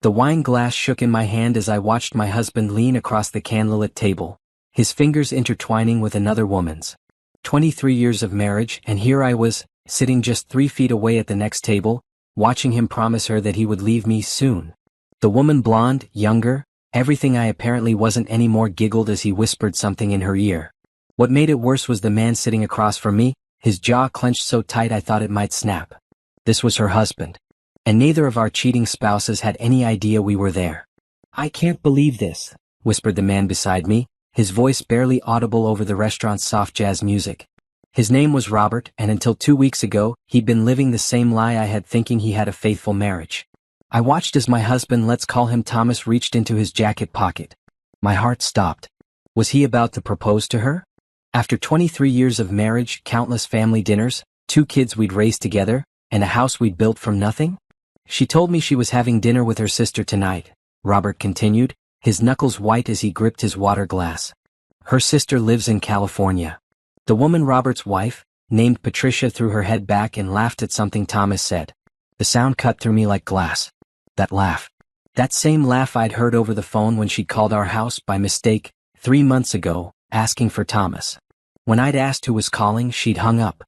The wine glass shook in my hand as I watched my husband lean across the candlelit table, his fingers intertwining with another woman's. 23 years of marriage, and here I was, sitting just 3 feet away at the next table, watching him promise her that he would leave me soon. The woman, blonde, younger, everything I apparently wasn't anymore, giggled as he whispered something in her ear. What made it worse was the man sitting across from me, his jaw clenched so tight I thought it might snap. This was her husband. And neither of our cheating spouses had any idea we were there. "I can't believe this," whispered the man beside me, his voice barely audible over the restaurant's soft jazz music. His name was Robert, and until 2 weeks ago, he'd been living the same lie I had, thinking he had a faithful marriage. I watched as my husband, let's call him Thomas, reached into his jacket pocket. My heart stopped. Was he about to propose to her? After 23 years of marriage, countless family dinners, 2 kids we'd raised together, and a house we'd built from nothing? "She told me she was having dinner with her sister tonight," Robert continued, his knuckles white as he gripped his water glass. "Her sister lives in California." The woman, Robert's wife, named Patricia, threw her head back and laughed at something Thomas said. The sound cut through me like glass. That laugh. That same laugh I'd heard over the phone when she'd called our house by mistake, 3 months ago, asking for Thomas. When I'd asked who was calling, she'd hung up.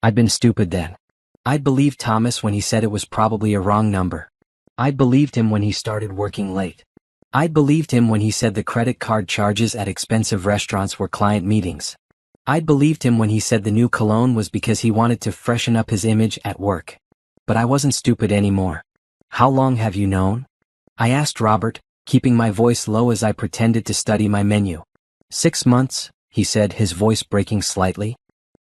I'd been stupid then. I'd believed Thomas when he said it was probably a wrong number. I'd believed him when he started working late. I'd believed him when he said the credit card charges at expensive restaurants were client meetings. I'd believed him when he said the new cologne was because he wanted to freshen up his image at work. But I wasn't stupid anymore. "How long have you known?" I asked Robert, keeping my voice low as I pretended to study my menu. 6 months, he said, his voice breaking slightly.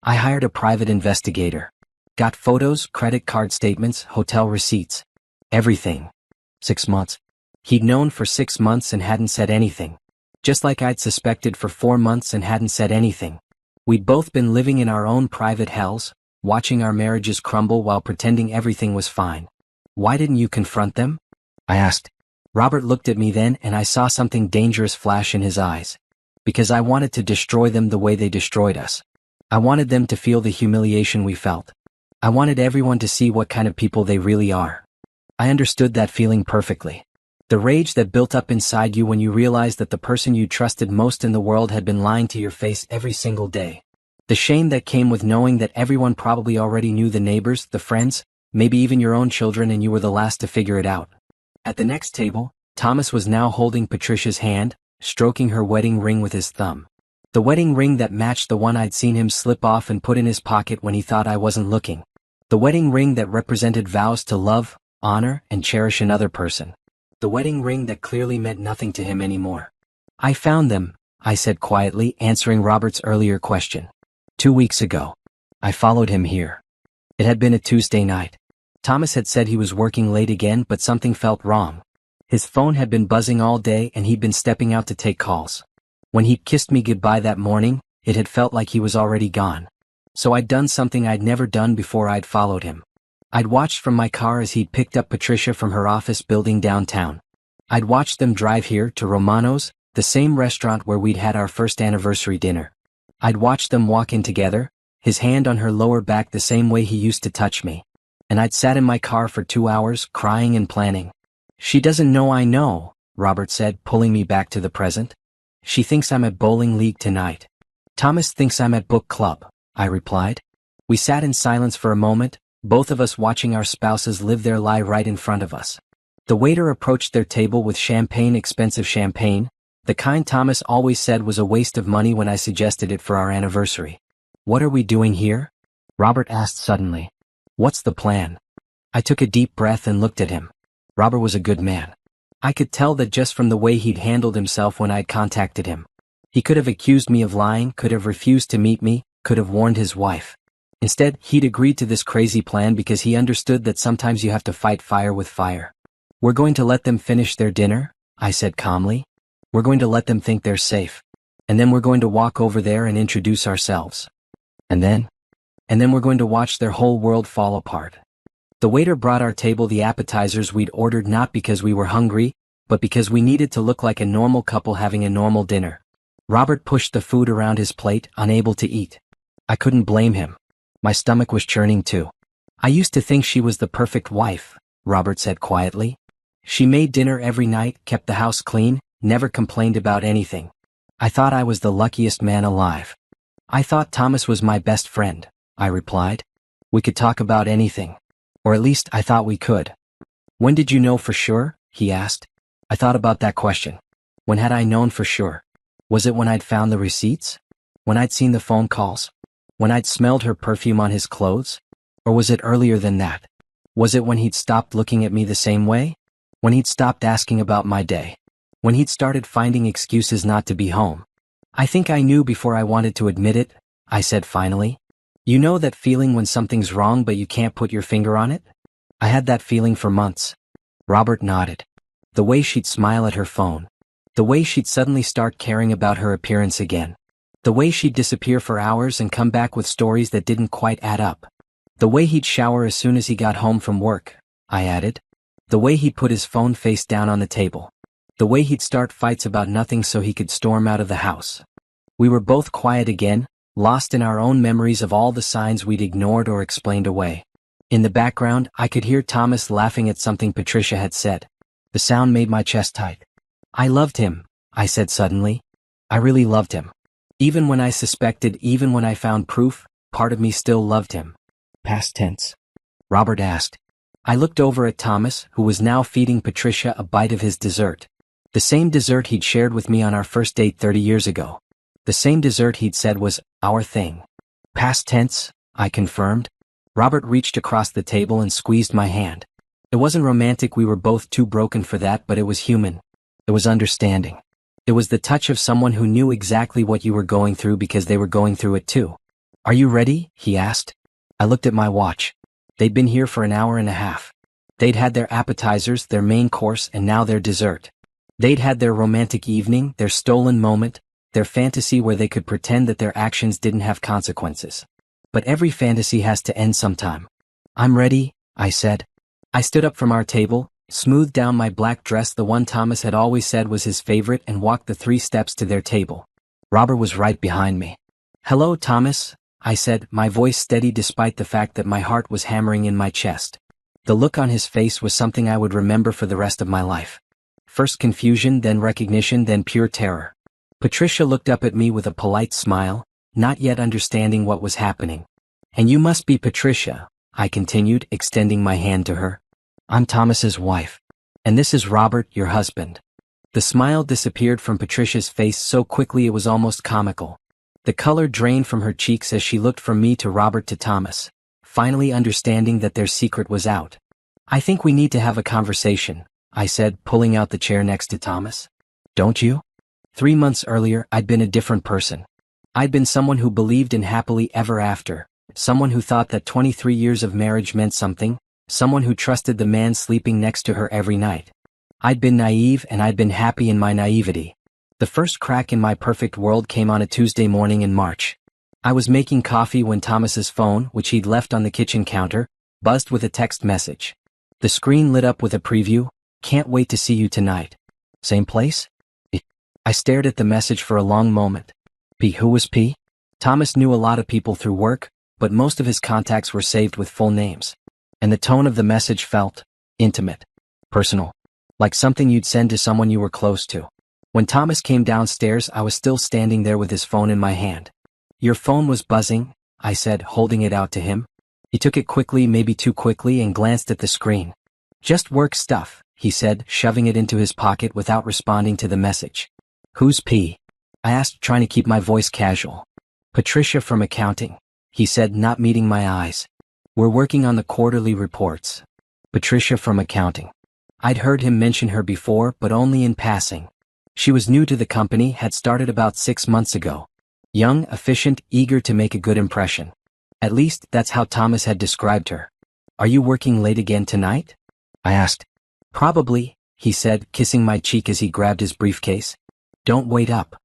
"I hired a private investigator. Got photos, credit card statements, hotel receipts. Everything. 6 months. He'd known for 6 months and hadn't said anything. Just like I'd suspected for 4 months and hadn't said anything. We'd both been living in our own private hells, watching our marriages crumble while pretending everything was fine. "Why didn't you confront them?" I asked. Robert looked at me then, and I saw something dangerous flash in his eyes. "Because I wanted to destroy them the way they destroyed us. I wanted them to feel the humiliation we felt. I wanted everyone to see what kind of people they really are." I understood that feeling perfectly. The rage that built up inside you when you realized that the person you trusted most in the world had been lying to your face every single day. The shame that came with knowing that everyone probably already knew, the neighbors, the friends, maybe even your own children, and you were the last to figure it out. At the next table, Thomas was now holding Patricia's hand, stroking her wedding ring with his thumb. The wedding ring that matched the one I'd seen him slip off and put in his pocket when he thought I wasn't looking. The wedding ring that represented vows to love, honor, and cherish another person. The wedding ring that clearly meant nothing to him anymore. "I found them," I said quietly, answering Robert's earlier question. 2 weeks ago. I followed him here. It had been a Tuesday night. Thomas had said he was working late again, but something felt wrong. His phone had been buzzing all day and he'd been stepping out to take calls. When he'd kissed me goodbye that morning, it had felt like he was already gone. So I'd done something I'd never done before. I'd followed him. I'd watched from my car as he'd picked up Patricia from her office building downtown. I'd watched them drive here to Romano's, the same restaurant where we'd had our first anniversary dinner. I'd watched them walk in together, his hand on her lower back the same way he used to touch me. And I'd sat in my car for 2 hours, crying and planning. "She doesn't know I know," Robert said, pulling me back to the present. "She thinks I'm at bowling league tonight. Thomas thinks I'm at book club," I replied. We sat in silence for a moment, both of us watching our spouses live their lie right in front of us. The waiter approached their table with champagne, expensive champagne, the kind Thomas always said was a waste of money when I suggested it for our anniversary. "What are we doing here?" Robert asked suddenly. "What's the plan?" I took a deep breath and looked at him. Robert was a good man. I could tell that just from the way he'd handled himself when I'd contacted him. He could have accused me of lying, could have refused to meet me, could have warned his wife. Instead, he'd agreed to this crazy plan because he understood that sometimes you have to fight fire with fire. "We're going to let them finish their dinner," I said calmly. "We're going to let them think they're safe. And then we're going to walk over there and introduce ourselves. And then we're going to watch their whole world fall apart." The waiter brought our table the appetizers we'd ordered, not because we were hungry, but because we needed to look like a normal couple having a normal dinner. Robert pushed the food around his plate, unable to eat. I couldn't blame him. My stomach was churning too. "I used to think she was the perfect wife," Robert said quietly. She made dinner every night, kept the house clean, never complained about anything. I thought I was the luckiest man alive. I thought Thomas was my best friend, I replied. We could talk about anything. Or at least I thought we could. When did you know for sure? He asked. I thought about that question. When had I known for sure? Was it when I'd found the receipts? When I'd seen the phone calls? When I'd smelled her perfume on his clothes? Or was it earlier than that? Was it when he'd stopped looking at me the same way? When he'd stopped asking about my day? When he'd started finding excuses not to be home? I think I knew before I wanted to admit it, I said finally. You know that feeling when something's wrong but you can't put your finger on it? I had that feeling for months. Robert nodded. The way she'd smile at her phone. The way she'd suddenly start caring about her appearance again. The way she'd disappear for hours and come back with stories that didn't quite add up. The way he'd shower as soon as he got home from work, I added. The way he'd put his phone face down on the table. The way he'd start fights about nothing so he could storm out of the house. We were both quiet again, lost in our own memories of all the signs we'd ignored or explained away. In the background, I could hear Thomas laughing at something Patricia had said. The sound made my chest tight. I loved him, I said suddenly. I really loved him. Even when I suspected, even when I found proof, part of me still loved him. Past tense? Robert asked. I looked over at Thomas, who was now feeding Patricia a bite of his dessert. The same dessert he'd shared with me on our first date 30 years ago. The same dessert he'd said was our thing. Past tense, I confirmed. Robert reached across the table and squeezed my hand. It wasn't romantic, we were both too broken for that, but it was human. It was understanding. It was the touch of someone who knew exactly what you were going through because they were going through it too. Are you ready? He asked. I looked at my watch. They'd been here for an hour and a half. They'd had their appetizers, their main course, and now their dessert. They'd had their romantic evening, their stolen moment, their fantasy where they could pretend that their actions didn't have consequences. But every fantasy has to end sometime. I'm ready, I said. I stood up from our table, smoothed down my black dress, the one Thomas had always said was his favorite, and walked the 3 steps to their table. Robert was right behind me. Hello, Thomas, I said, my voice steady despite the fact that my heart was hammering in my chest. The look on his face was something I would remember for the rest of my life. First confusion, then recognition, then pure terror. Patricia looked up at me with a polite smile, not yet understanding what was happening. And you must be Patricia, I continued, extending my hand to her. I'm Thomas's wife. And this is Robert, your husband. The smile disappeared from Patricia's face so quickly it was almost comical. The color drained from her cheeks as she looked from me to Robert to Thomas, finally understanding that their secret was out. I think we need to have a conversation, I said, pulling out the chair next to Thomas. Don't you? 3 months earlier, I'd been a different person. I'd been someone who believed in happily ever after, someone who thought that 23 years of marriage meant something, someone who trusted the man sleeping next to her every night. I'd been naive and I'd been happy in my naivety. The first crack in my perfect world came on a Tuesday morning in March. I was making coffee when Thomas's phone, which he'd left on the kitchen counter, buzzed with a text message. The screen lit up with a preview. Can't wait to see you tonight. Same place? I stared at the message for a long moment. P. Who was P? Thomas knew a lot of people through work, but most of his contacts were saved with full names. And the tone of the message felt intimate, personal, like something you'd send to someone you were close to. When Thomas came downstairs, I was still standing there with his phone in my hand. Your phone was buzzing, I said, holding it out to him. He took it quickly, maybe too quickly, and glanced at the screen. Just work stuff, he said, shoving it into his pocket without responding to the message. Who's P? I asked, trying to keep my voice casual. Patricia from accounting, he said, not meeting my eyes. We're working on the quarterly reports. Patricia from accounting. I'd heard him mention her before, but only in passing. She was new to the company, had started about 6 months ago. Young, efficient, eager to make a good impression. At least, that's how Thomas had described her. Are you working late again tonight? I asked. Probably, he said, kissing my cheek as he grabbed his briefcase. Don't wait up.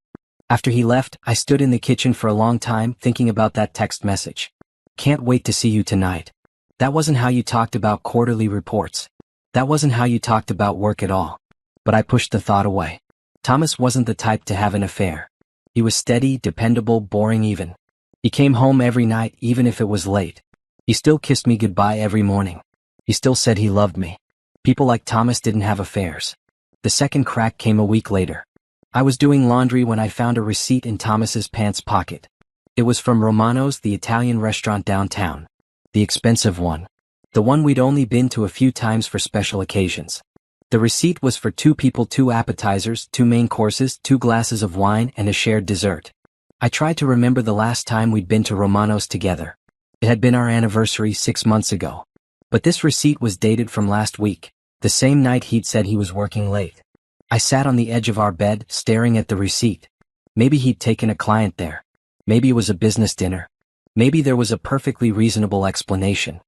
After he left, I stood in the kitchen for a long time thinking about that text message. Can't wait to see you tonight. That wasn't how you talked about quarterly reports. That wasn't how you talked about work at all. But I pushed the thought away. Thomas wasn't the type to have an affair. He was steady, dependable, boring even. He came home every night, even if it was late. He still kissed me goodbye every morning. He still said he loved me. People like Thomas didn't have affairs. The second crack came a week later. I was doing laundry when I found a receipt in Thomas's pants pocket. It was from Romano's, the Italian restaurant downtown. The expensive one. The one we'd only been to a few times for special occasions. The receipt was for 2 people, 2 appetizers, 2 main courses, 2 glasses of wine, and a shared dessert. I tried to remember the last time we'd been to Romano's together. It had been our anniversary 6 months ago. But this receipt was dated from last week, the same night he'd said he was working late. I sat on the edge of our bed, staring at the receipt. Maybe he'd taken a client there. Maybe it was a business dinner. Maybe there was a perfectly reasonable explanation.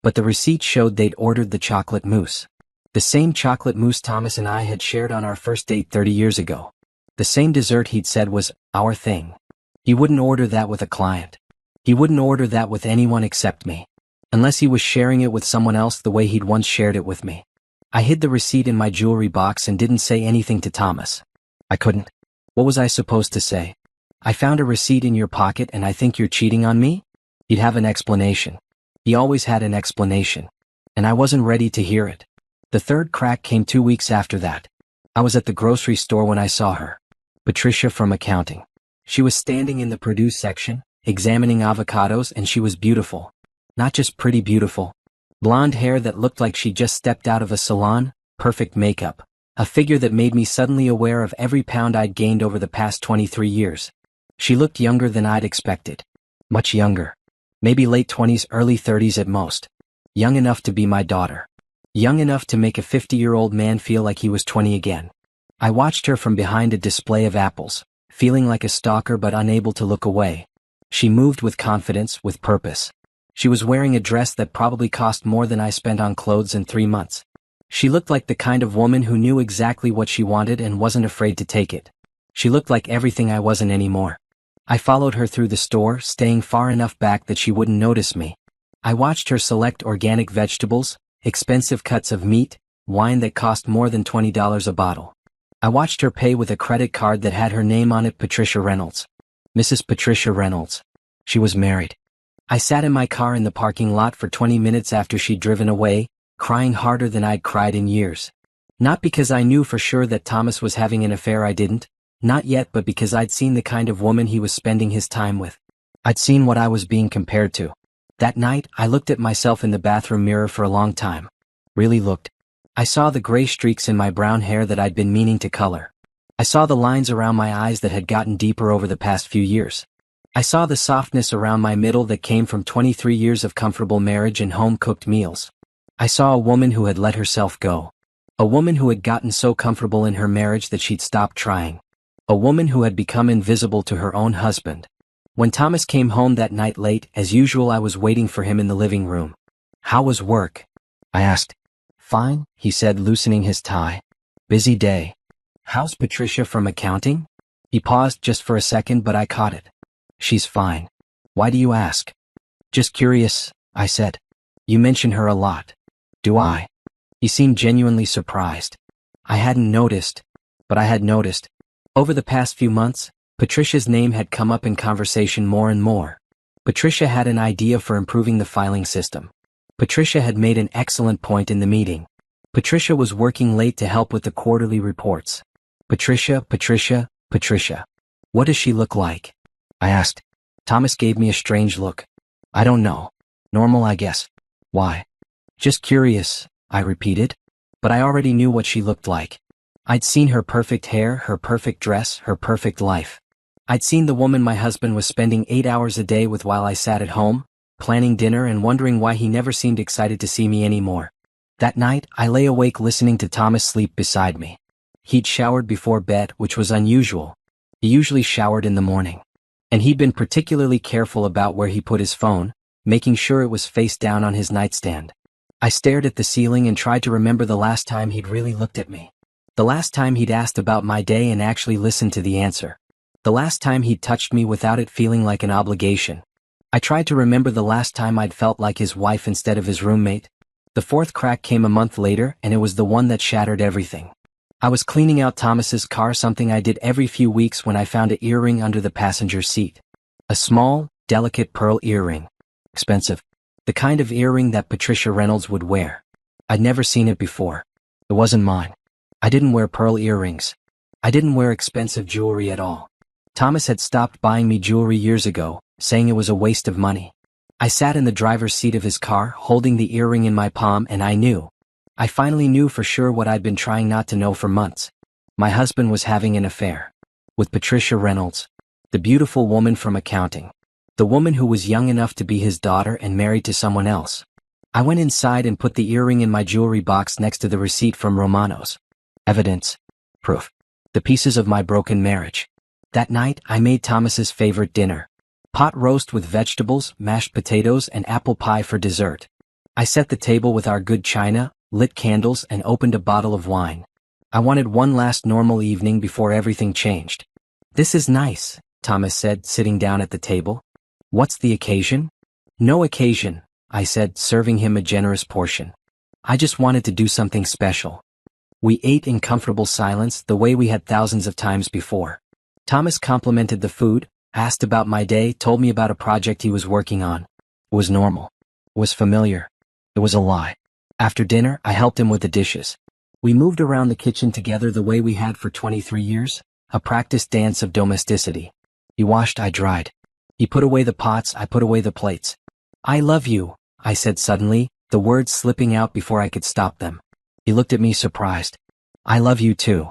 But the receipt showed they'd ordered the chocolate mousse. The same chocolate mousse Thomas and I had shared on our first date 30 years ago. The same dessert he'd said was our thing. He wouldn't order that with a client. He wouldn't order that with anyone except me. Unless he was sharing it with someone else the way he'd once shared it with me. I hid the receipt in my jewelry box and didn't say anything to Thomas. I couldn't. What was I supposed to say? I found a receipt in your pocket and I think you're cheating on me? He'd have an explanation. He always had an explanation. And I wasn't ready to hear it. The third crack came 2 weeks after that. I was at the grocery store when I saw her. Patricia from accounting. She was standing in the produce section, examining avocados, and she was beautiful. Not just pretty beautiful. Blonde hair that looked like she just stepped out of a salon, perfect makeup. A figure that made me suddenly aware of every pound I'd gained over the past 23 years. She looked younger than I'd expected. Much younger. Maybe late 20s, early 30s at most. Young enough to be my daughter. Young enough to make a 50-year-old man feel like he was 20 again. I watched her from behind a display of apples, feeling like a stalker but unable to look away. She moved with confidence, with purpose. She was wearing a dress that probably cost more than I spent on clothes in 3 months. She looked like the kind of woman who knew exactly what she wanted and wasn't afraid to take it. She looked like everything I wasn't anymore. I followed her through the store, staying far enough back that she wouldn't notice me. I watched her select organic vegetables, expensive cuts of meat, wine that cost more than $20 a bottle. I watched her pay with a credit card that had her name on it, Patricia Reynolds. Mrs. Patricia Reynolds. She was married. I sat in my car in the parking lot for 20 minutes after she'd driven away, crying harder than I'd cried in years. Not because I knew for sure that Thomas was having an affair, I didn't. Not yet, but because I'd seen the kind of woman he was spending his time with. I'd seen what I was being compared to. That night, I looked at myself in the bathroom mirror for a long time. Really looked. I saw the gray streaks in my brown hair that I'd been meaning to color. I saw the lines around my eyes that had gotten deeper over the past few years. I saw the softness around my middle that came from 23 years of comfortable marriage and home-cooked meals. I saw a woman who had let herself go. A woman who had gotten so comfortable in her marriage that she'd stopped trying. A woman who had become invisible to her own husband. When Thomas came home that night late, as usual, I was waiting for him in the living room. "How was work?" I asked. "Fine," he said, loosening his tie. "Busy day." "How's Patricia from accounting?" He paused just for a second, but I caught it. "She's fine." "Why do you ask?" "Just curious," I said. "You mention her a lot." "Do I?" He seemed genuinely surprised. I hadn't noticed, but I had noticed. Over the past few months, Patricia's name had come up in conversation more and more. Patricia had an idea for improving the filing system. Patricia had made an excellent point in the meeting. Patricia was working late to help with the quarterly reports. Patricia. What does she look like? I asked. Thomas gave me a strange look. "I don't know. Normal, I guess." "Why?" "Just curious," I repeated. But I already knew what she looked like. I'd seen her perfect hair, her perfect dress, her perfect life. I'd seen the woman my husband was spending 8 hours a day with while I sat at home, planning dinner and wondering why he never seemed excited to see me anymore. That night, I lay awake listening to Thomas sleep beside me. He'd showered before bed, which was unusual. He usually showered in the morning. And he'd been particularly careful about where he put his phone, making sure it was face down on his nightstand. I stared at the ceiling and tried to remember the last time he'd really looked at me. The last time he'd asked about my day and actually listened to the answer. The last time he'd touched me without it feeling like an obligation. I tried to remember the last time I'd felt like his wife instead of his roommate. The fourth crack came a month later, and it was the one that shattered everything. I was cleaning out Thomas's car, something I did every few weeks, when I found an earring under the passenger seat. A small, delicate pearl earring. Expensive. The kind of earring that Patricia Reynolds would wear. I'd never seen it before. It wasn't mine. I didn't wear pearl earrings. I didn't wear expensive jewelry at all. Thomas had stopped buying me jewelry years ago, saying it was a waste of money. I sat in the driver's seat of his car, holding the earring in my palm, and I knew. I finally knew for sure what I'd been trying not to know for months. My husband was having an affair. With Patricia Reynolds, the beautiful woman from accounting. The woman who was young enough to be his daughter and married to someone else. I went inside and put the earring in my jewelry box next to the receipt from Romano's. Evidence. Proof. The pieces of my broken marriage. That night, I made Thomas's favorite dinner. Pot roast with vegetables, mashed potatoes, and apple pie for dessert. I set the table with our good china, lit candles, and opened a bottle of wine. I wanted one last normal evening before everything changed. "This is nice," Thomas said, sitting down at the table. "What's the occasion?" "No occasion," I said, serving him a generous portion. "I just wanted to do something special." We ate in comfortable silence, the way we had thousands of times before. Thomas complimented the food, asked about my day, told me about a project he was working on. It was normal. It was familiar. It was a lie. After dinner, I helped him with the dishes. We moved around the kitchen together the way we had for 23 years, a practiced dance of domesticity. He washed, I dried. He put away the pots, I put away the plates. "I love you," I said suddenly, the words slipping out before I could stop them. He looked at me surprised. "I love you too."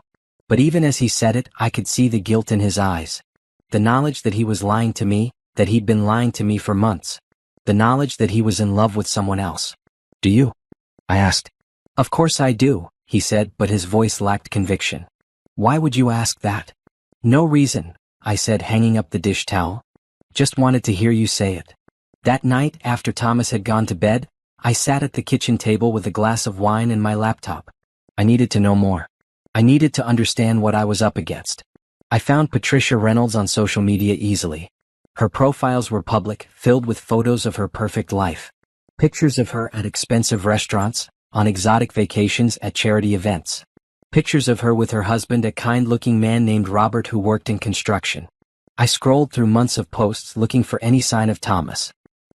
But even as he said it, I could see the guilt in his eyes. The knowledge that he was lying to me, that he'd been lying to me for months. The knowledge that he was in love with someone else. "Do you?" I asked. "Of course I do," he said, but his voice lacked conviction. "Why would you ask that?" "No reason," I said, hanging up the dish towel. "Just wanted to hear you say it." That night, after Thomas had gone to bed, I sat at the kitchen table with a glass of wine and my laptop. I needed to know more. I needed to understand what I was up against. I found Patricia Reynolds on social media easily. Her profiles were public, filled with photos of her perfect life. Pictures of her at expensive restaurants, on exotic vacations, at charity events. Pictures of her with her husband, a kind-looking man named Robert who worked in construction. I scrolled through months of posts looking for any sign of Thomas.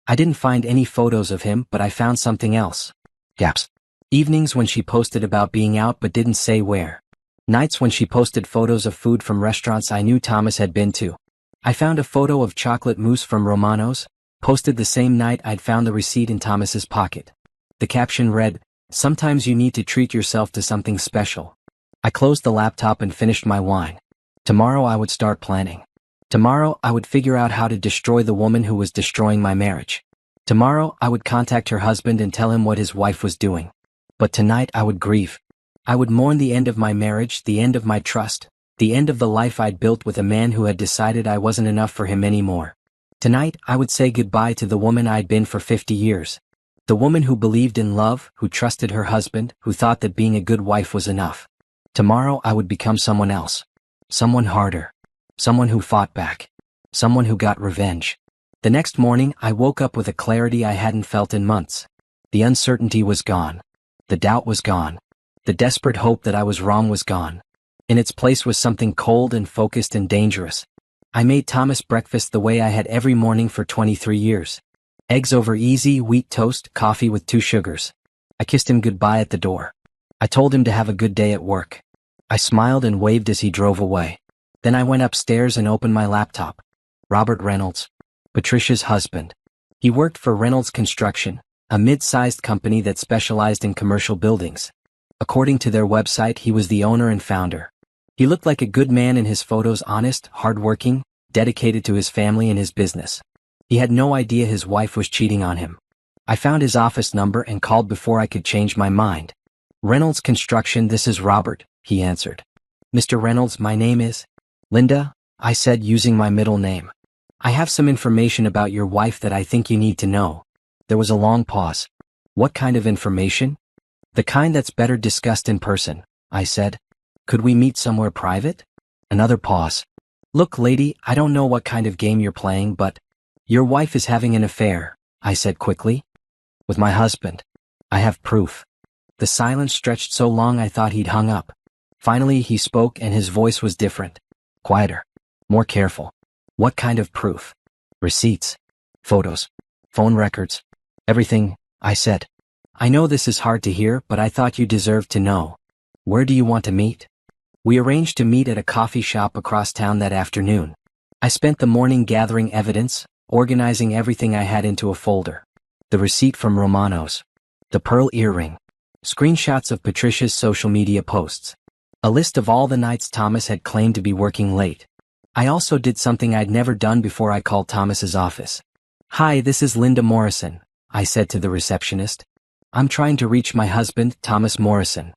I didn't find any photos of him, but I found something else. Gaps. Evenings when she posted about being out but didn't say where. Nights when she posted photos of food from restaurants I knew Thomas had been to. I found a photo of chocolate mousse from Romano's, posted the same night I'd found the receipt in Thomas's pocket. The caption read, "Sometimes you need to treat yourself to something special." I closed the laptop and finished my wine. Tomorrow I would start planning. Tomorrow I would figure out how to destroy the woman who was destroying my marriage. Tomorrow I would contact her husband and tell him what his wife was doing. But tonight I would grieve. I would mourn the end of my marriage, the end of my trust, the end of the life I'd built with a man who had decided I wasn't enough for him anymore. Tonight I would say goodbye to the woman I'd been for 50 years. The woman who believed in love, who trusted her husband, who thought that being a good wife was enough. Tomorrow I would become someone else. Someone harder. Someone who fought back. Someone who got revenge. The next morning I woke up with a clarity I hadn't felt in months. The uncertainty was gone. The doubt was gone. The desperate hope that I was wrong was gone. In its place was something cold and focused and dangerous. I made Thomas breakfast the way I had every morning for 23 years. Eggs over easy, wheat toast, coffee with 2 sugars. I kissed him goodbye at the door. I told him to have a good day at work. I smiled and waved as he drove away. Then I went upstairs and opened my laptop. Robert Reynolds, Patricia's husband. He worked for Reynolds Construction, a mid-sized company that specialized in commercial buildings. According to their website, he was the owner and founder. He looked like a good man in his photos, honest, hardworking, dedicated to his family and his business. He had no idea his wife was cheating on him. I found his office number and called before I could change my mind. "Reynolds Construction, this is Robert," he answered. "Mr. Reynolds, my name is Linda," I said, using my middle name. "I have some information about your wife that I think you need to know." There was a long pause. "What kind of information?" "The kind that's better discussed in person," I said. "Could we meet somewhere private?" Another pause. "Look, lady, I don't know what kind of game you're playing, but your wife is having an affair," I said quickly. "With my husband. I have proof." The silence stretched so long I thought he'd hung up. Finally he spoke and his voice was different. Quieter. More careful. "What kind of proof?" "Receipts. Photos. Phone records. Everything," I said. I know this is hard to hear, but I thought you deserved to know. Where do you want to meet? We arranged to meet at a coffee shop across town that afternoon. I spent the morning gathering evidence, organizing everything I had into a folder. The receipt from Romano's. The pearl earring. Screenshots of Patricia's social media posts. A list of all the nights Thomas had claimed to be working late. I also did something I'd never done before. I called Thomas's office. "Hi, this is Linda Morrison," I said to the receptionist. "I'm trying to reach my husband, Thomas Morrison."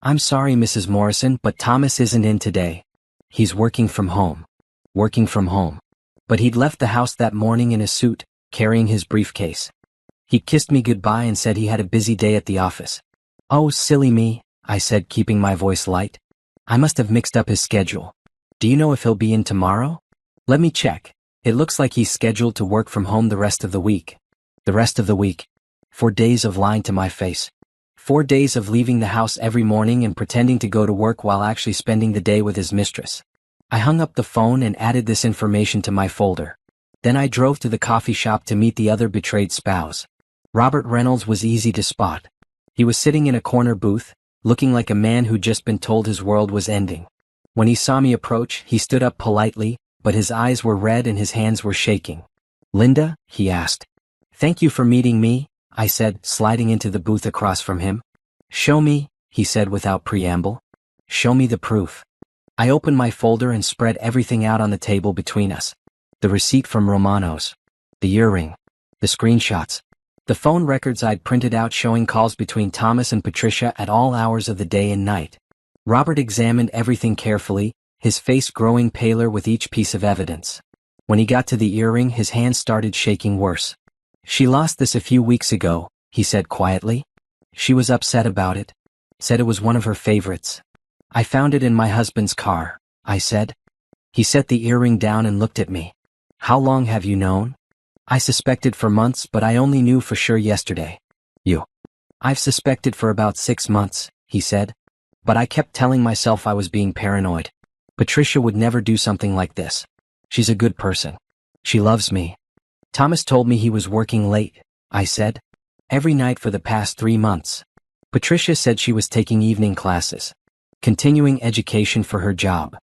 "I'm sorry, Mrs. Morrison, but Thomas isn't in today. He's working from home." Working from home. But he'd left the house that morning in a suit, carrying his briefcase. He kissed me goodbye and said he had a busy day at the office. "Oh, silly me," I said, keeping my voice light. "I must have mixed up his schedule. Do you know if he'll be in tomorrow?" "Let me check. It looks like he's scheduled to work from home the rest of the week." The rest of the week. 4 days of lying to my face. 4 days of leaving the house every morning and pretending to go to work while actually spending the day with his mistress. I hung up the phone and added this information to my folder. Then I drove to the coffee shop to meet the other betrayed spouse. Robert Reynolds was easy to spot. He was sitting in a corner booth, looking like a man who'd just been told his world was ending. When he saw me approach, he stood up politely, but his eyes were red and his hands were shaking. "Linda?" he asked. "Thank you for meeting me," I said, sliding into the booth across from him. "Show me," he said without preamble. "Show me the proof." I opened my folder and spread everything out on the table between us. The receipt from Romano's. The earring. The screenshots. The phone records I'd printed out showing calls between Thomas and Patricia at all hours of the day and night. Robert examined everything carefully, his face growing paler with each piece of evidence. When he got to the earring, his hands started shaking worse. "She lost this a few weeks ago," he said quietly. "She was upset about it. Said it was one of her favorites." "I found it in my husband's car," I said. He set the earring down and looked at me. "How long have you known?" "I suspected for months, but I only knew for sure yesterday." "You?" "I've suspected for about 6 months," he said. But I kept telling myself I was being paranoid. Patricia would never do something like this. She's a good person. She loves me. "Thomas told me he was working late," I said. "Every night for the past 3 months. Patricia said she was taking evening classes. Continuing education for her job."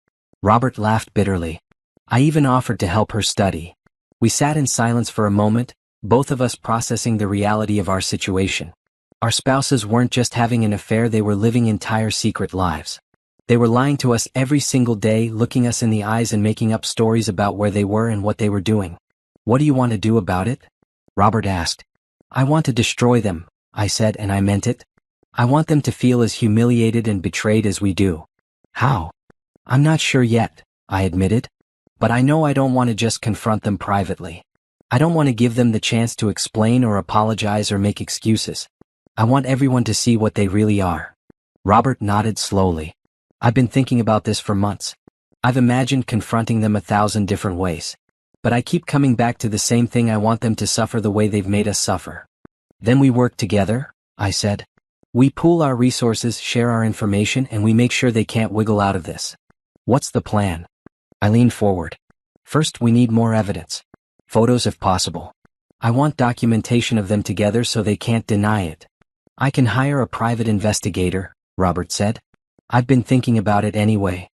Robert laughed bitterly. "I even offered to help her study." We sat in silence for a moment, both of us processing the reality of our situation. Our spouses weren't just having an affair, they were living entire secret lives. They were lying to us every single day, looking us in the eyes and making up stories about where they were and what they were doing. "What do you want to do about it?" Robert asked. "I want to destroy them," I said, and I meant it. "I want them to feel as humiliated and betrayed as we do." "How?" "I'm not sure yet," I admitted. "But I know I don't want to just confront them privately. I don't want to give them the chance to explain or apologize or make excuses. I want everyone to see what they really are." Robert nodded slowly. "I've been thinking about this for months. I've imagined confronting them 1,000 different ways. But I keep coming back to the same thing: I want them to suffer the way they've made us suffer." "Then we work together," I said. "We pool our resources, share our information, and we make sure they can't wiggle out of this." "What's the plan?" I leaned forward. "First, we need more evidence. Photos if possible. I want documentation of them together so they can't deny it." "I can hire a private investigator," Robert said. "I've been thinking about it anyway."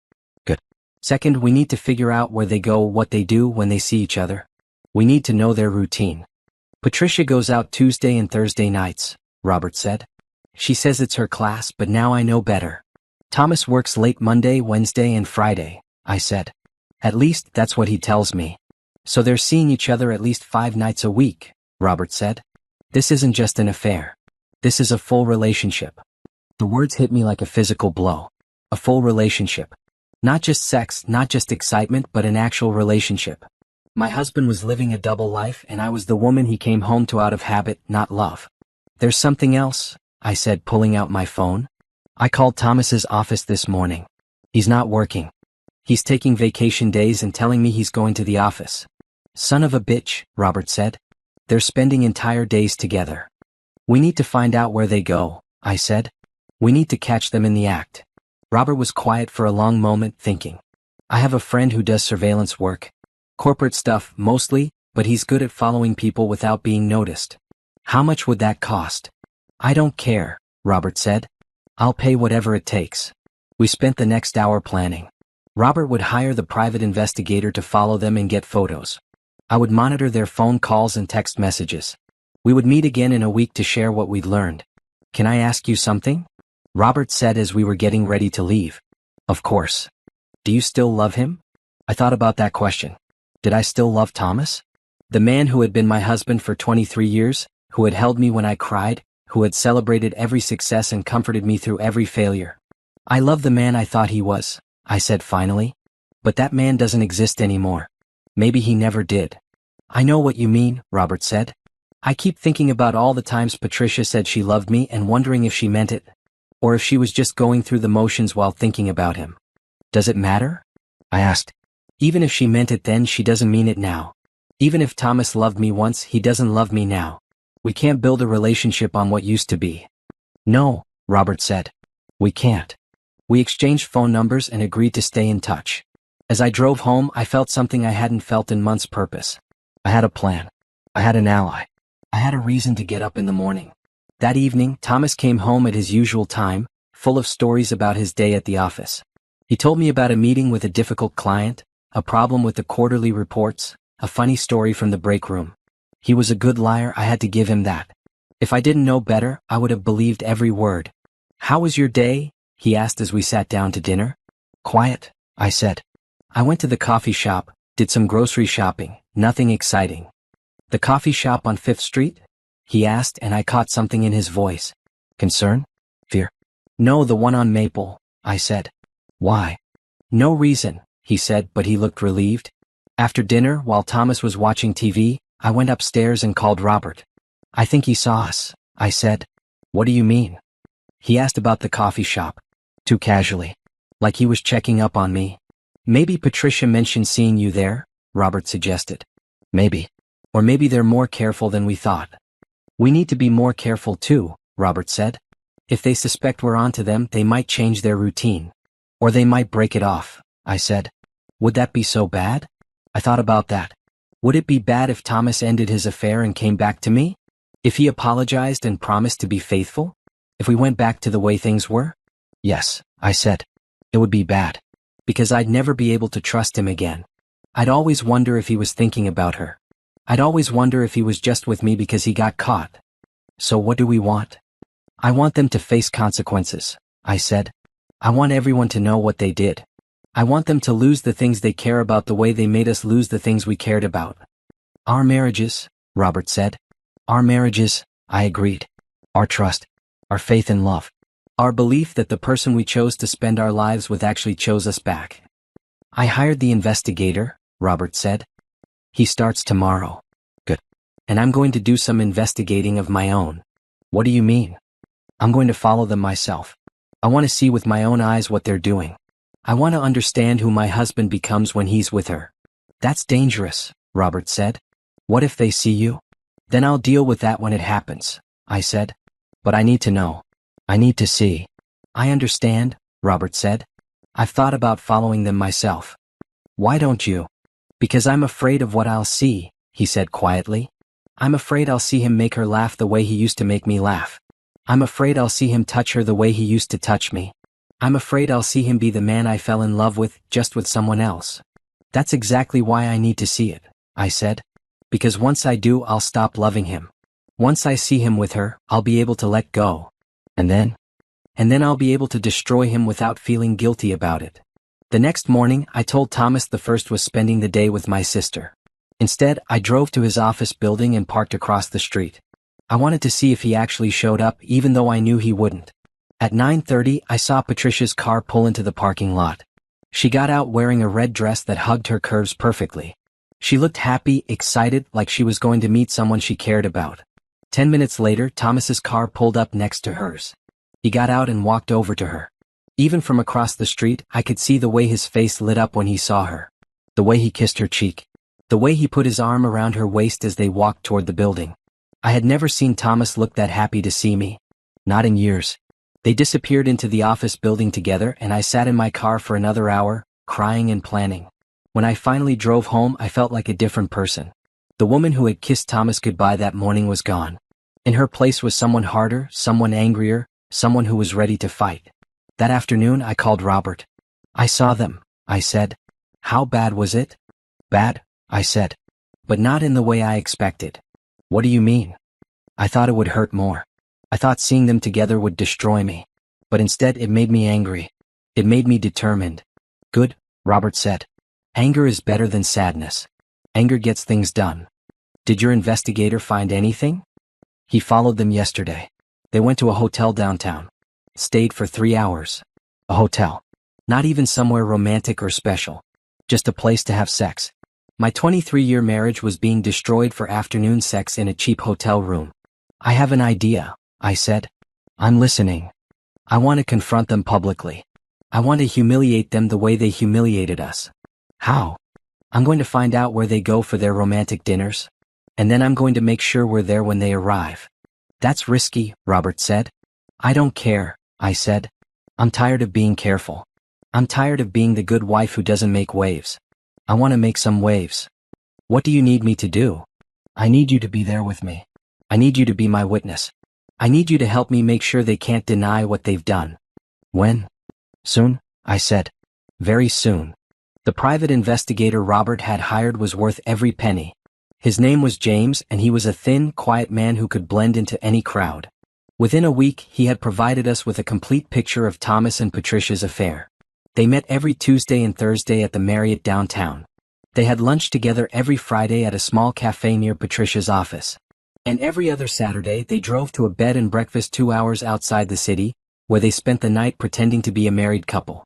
"Good." "Second, we need to figure out where they go, what they do when they see each other. We need to know their routine." "Patricia goes out Tuesday and Thursday nights," Robert said. "She says it's her class, but now I know better." "Thomas works late Monday, Wednesday, and Friday," I said. "At least, that's what he tells me." "So they're seeing each other at least 5 nights a week," Robert said. "This isn't just an affair. This is a full relationship." The words hit me like a physical blow. A full relationship. Not just sex, not just excitement, but an actual relationship. My husband was living a double life, and I was the woman he came home to out of habit, not love. "There's something else," I said, pulling out my phone. "I called Thomas's office this morning. He's not working. He's taking vacation days and telling me he's going to the office." "Son of a bitch," Robert said. "They're spending entire days together." "We need to find out where they go," I said. "We need to catch them in the act." Robert was quiet for a long moment, thinking. "I have a friend who does surveillance work. Corporate stuff, mostly, but he's good at following people without being noticed." "How much would that cost?" I don't care, Robert said. I'll pay whatever it takes. We spent the next hour planning. Robert would hire the private investigator to follow them and get photos. I would monitor their phone calls and text messages. We would meet again in a week to share what we'd learned. Can I ask you something? Robert said as we were getting ready to leave. Of course. Do you still love him? I thought about that question. Did I still love Thomas? The man who had been my husband for 23 years, who had held me when I cried, who had celebrated every success and comforted me through every failure. I love the man I thought he was, I said finally. But that man doesn't exist anymore. Maybe he never did. I know what you mean, Robert said. I keep thinking about all the times Patricia said she loved me and wondering if she meant it, or if she was just going through the motions while thinking about him. Does it matter? I asked. Even if she meant it then, she doesn't mean it now. Even if Thomas loved me once, he doesn't love me now. We can't build a relationship on what used to be. No, Robert said. We can't. We exchanged phone numbers and agreed to stay in touch. As I drove home, I felt something I hadn't felt in months: purpose. I had a plan. I had an ally. I had a reason to get up in the morning. That evening, Thomas came home at his usual time, full of stories about his day at the office. He told me about a meeting with a difficult client, a problem with the quarterly reports, a funny story from the break room. He was a good liar, I had to give him that. If I didn't know better, I would have believed every word. How was your day? He asked as we sat down to dinner. Quiet, I said. I went to the coffee shop, did some grocery shopping, nothing exciting. The coffee shop on 5th Street? He asked, and I caught something in his voice. Concern? Fear? No, the one on Maple, I said. Why? No reason, he said, but he looked relieved. After dinner, while Thomas was watching TV, I went upstairs and called Robert. I think he saw us, I said. What do you mean? He asked about the coffee shop. Too casually. Like he was checking up on me. Maybe Patricia mentioned seeing you there, Robert suggested. Maybe. Or maybe they're more careful than we thought. We need to be more careful too, Robert said. If they suspect we're onto them, they might change their routine. Or they might break it off, I said. Would that be so bad? I thought about that. Would it be bad if Thomas ended his affair and came back to me? If he apologized and promised to be faithful? If we went back to the way things were? Yes, I said. It would be bad. Because I'd never be able to trust him again. I'd always wonder if he was thinking about her. I'd always wonder if he was just with me because he got caught. So what do we want? I want them to face consequences, I said. I want everyone to know what they did. I want them to lose the things they care about the way they made us lose the things we cared about. Our marriages, Robert said. Our marriages, I agreed. Our trust. Our faith and love. Our belief that the person we chose to spend our lives with actually chose us back. I hired the investigator, Robert said. He starts tomorrow. Good. And I'm going to do some investigating of my own. What do you mean? I'm going to follow them myself. I want to see with my own eyes what they're doing. I want to understand who my husband becomes when he's with her. That's dangerous, Robert said. What if they see you? Then I'll deal with that when it happens, I said. But I need to know. I need to see. I understand, Robert said. I've thought about following them myself. Why don't you? Because I'm afraid of what I'll see, he said quietly. I'm afraid I'll see him make her laugh the way he used to make me laugh. I'm afraid I'll see him touch her the way he used to touch me. I'm afraid I'll see him be the man I fell in love with, just with someone else. That's exactly why I need to see it, I said. Because once I do, I'll stop loving him. Once I see him with her, I'll be able to let go. And then I'll be able to destroy him without feeling guilty about it. The next morning, I told Thomas the first was spending the day with my sister. Instead, I drove to his office building and parked across the street. I wanted to see if he actually showed up, even though I knew he wouldn't. At 9:30, I saw Patricia's car pull into the parking lot. She got out wearing a red dress that hugged her curves perfectly. She looked happy, excited, like she was going to meet someone she cared about. 10 minutes later, Thomas's car pulled up next to hers. He got out and walked over to her. Even from across the street, I could see the way his face lit up when he saw her. The way he kissed her cheek. The way he put his arm around her waist as they walked toward the building. I had never seen Thomas look that happy to see me. Not in years. They disappeared into the office building together, and I sat in my car for another hour, crying and planning. When I finally drove home, I felt like a different person. The woman who had kissed Thomas goodbye that morning was gone. In her place was someone harder, someone angrier, someone who was ready to fight. That afternoon I called Robert. I saw them, I said. How bad was it? Bad, I said. But not in the way I expected. What do you mean? I thought it would hurt more. I thought seeing them together would destroy me. But instead it made me angry. It made me determined. Good, Robert said. Anger is better than sadness. Anger gets things done. Did your investigator find anything? He followed them yesterday. They went to a hotel downtown. Stayed for 3 hours. A hotel. Not even somewhere romantic or special. Just a place to have sex. My 23-year marriage was being destroyed for afternoon sex in a cheap hotel room. I have an idea, I said. I'm listening. I want to confront them publicly. I want to humiliate them the way they humiliated us. How? I'm going to find out where they go for their romantic dinners. And then I'm going to make sure we're there when they arrive. That's risky, Robert said. I don't care, I said. I'm tired of being careful. I'm tired of being the good wife who doesn't make waves. I want to make some waves. What do you need me to do? I need you to be there with me. I need you to be my witness. I need you to help me make sure they can't deny what they've done. When? Soon, I said. Very soon. The private investigator Robert had hired was worth every penny. His name was James, and he was a thin, quiet man who could blend into any crowd. Within a week, he had provided us with a complete picture of Thomas and Patricia's affair. They met every Tuesday and Thursday at the Marriott downtown. They had lunch together every Friday at a small cafe near Patricia's office. And every other Saturday they drove to a bed and breakfast 2 hours outside the city, where they spent the night pretending to be a married couple.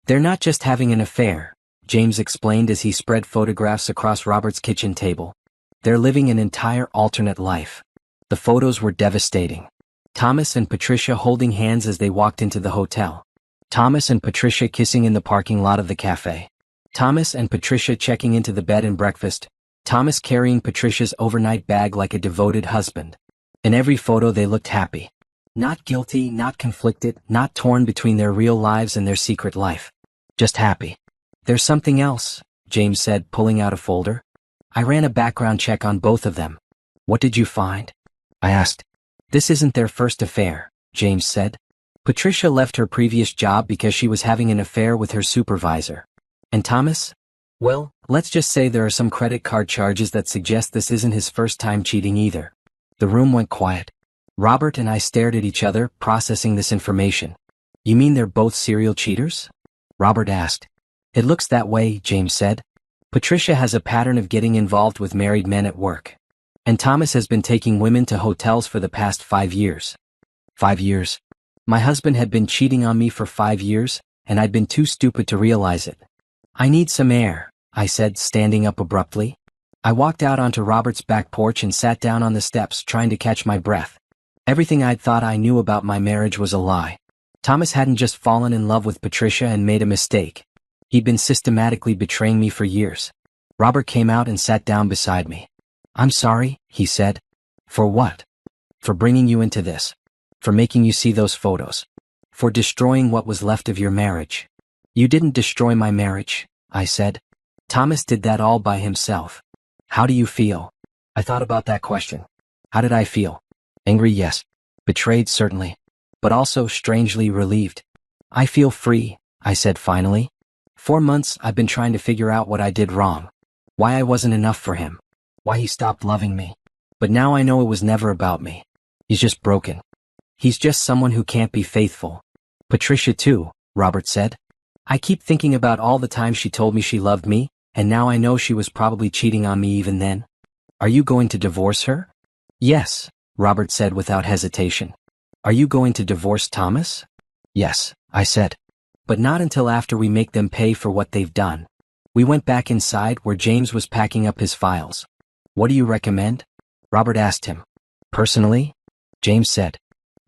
They're not just having an affair, James explained as he spread photographs across Robert's kitchen table. They're living an entire alternate life. The photos were devastating. Thomas and Patricia holding hands as they walked into the hotel. Thomas and Patricia kissing in the parking lot of the cafe. Thomas and Patricia checking into the bed and breakfast. Thomas carrying Patricia's overnight bag like a devoted husband. In every photo they looked happy. Not guilty, not conflicted, not torn between their real lives and their secret life. Just happy. There's something else, James said, pulling out a folder. I ran a background check on both of them. What did you find? I asked. This isn't their first affair, James said. Patricia left her previous job because she was having an affair with her supervisor. And Thomas? Well, let's just say there are some credit card charges that suggest this isn't his first time cheating either. The room went quiet. Robert and I stared at each other, processing this information. You mean they're both serial cheaters? Robert asked. It looks that way, James said. Patricia has a pattern of getting involved with married men at work. And Thomas has been taking women to hotels for the past 5 years. 5 years. My husband had been cheating on me for 5 years, and I'd been too stupid to realize it. I need some air, I said, standing up abruptly. I walked out onto Robert's back porch and sat down on the steps, trying to catch my breath. Everything I'd thought I knew about my marriage was a lie. Thomas hadn't just fallen in love with Patricia and made a mistake. He'd been systematically betraying me for years. Robert came out and sat down beside me. I'm sorry, he said. For what? For bringing you into this. For making you see those photos. For destroying what was left of your marriage. You didn't destroy my marriage, I said. Thomas did that all by himself. How do you feel? I thought about that question. How did I feel? Angry, yes. Betrayed, certainly. But also strangely relieved. I feel free, I said finally. 4 months I've been trying to figure out what I did wrong. Why I wasn't enough for him. Why he stopped loving me. But now I know it was never about me. He's just broken. He's just someone who can't be faithful. Patricia too, Robert said. I keep thinking about all the times she told me she loved me, and now I know she was probably cheating on me even then. Are you going to divorce her? Yes, Robert said without hesitation. Are you going to divorce Thomas? Yes, I said. But not until after we make them pay for what they've done. We went back inside where James was packing up his files. What do you recommend? Robert asked him. Personally? James said.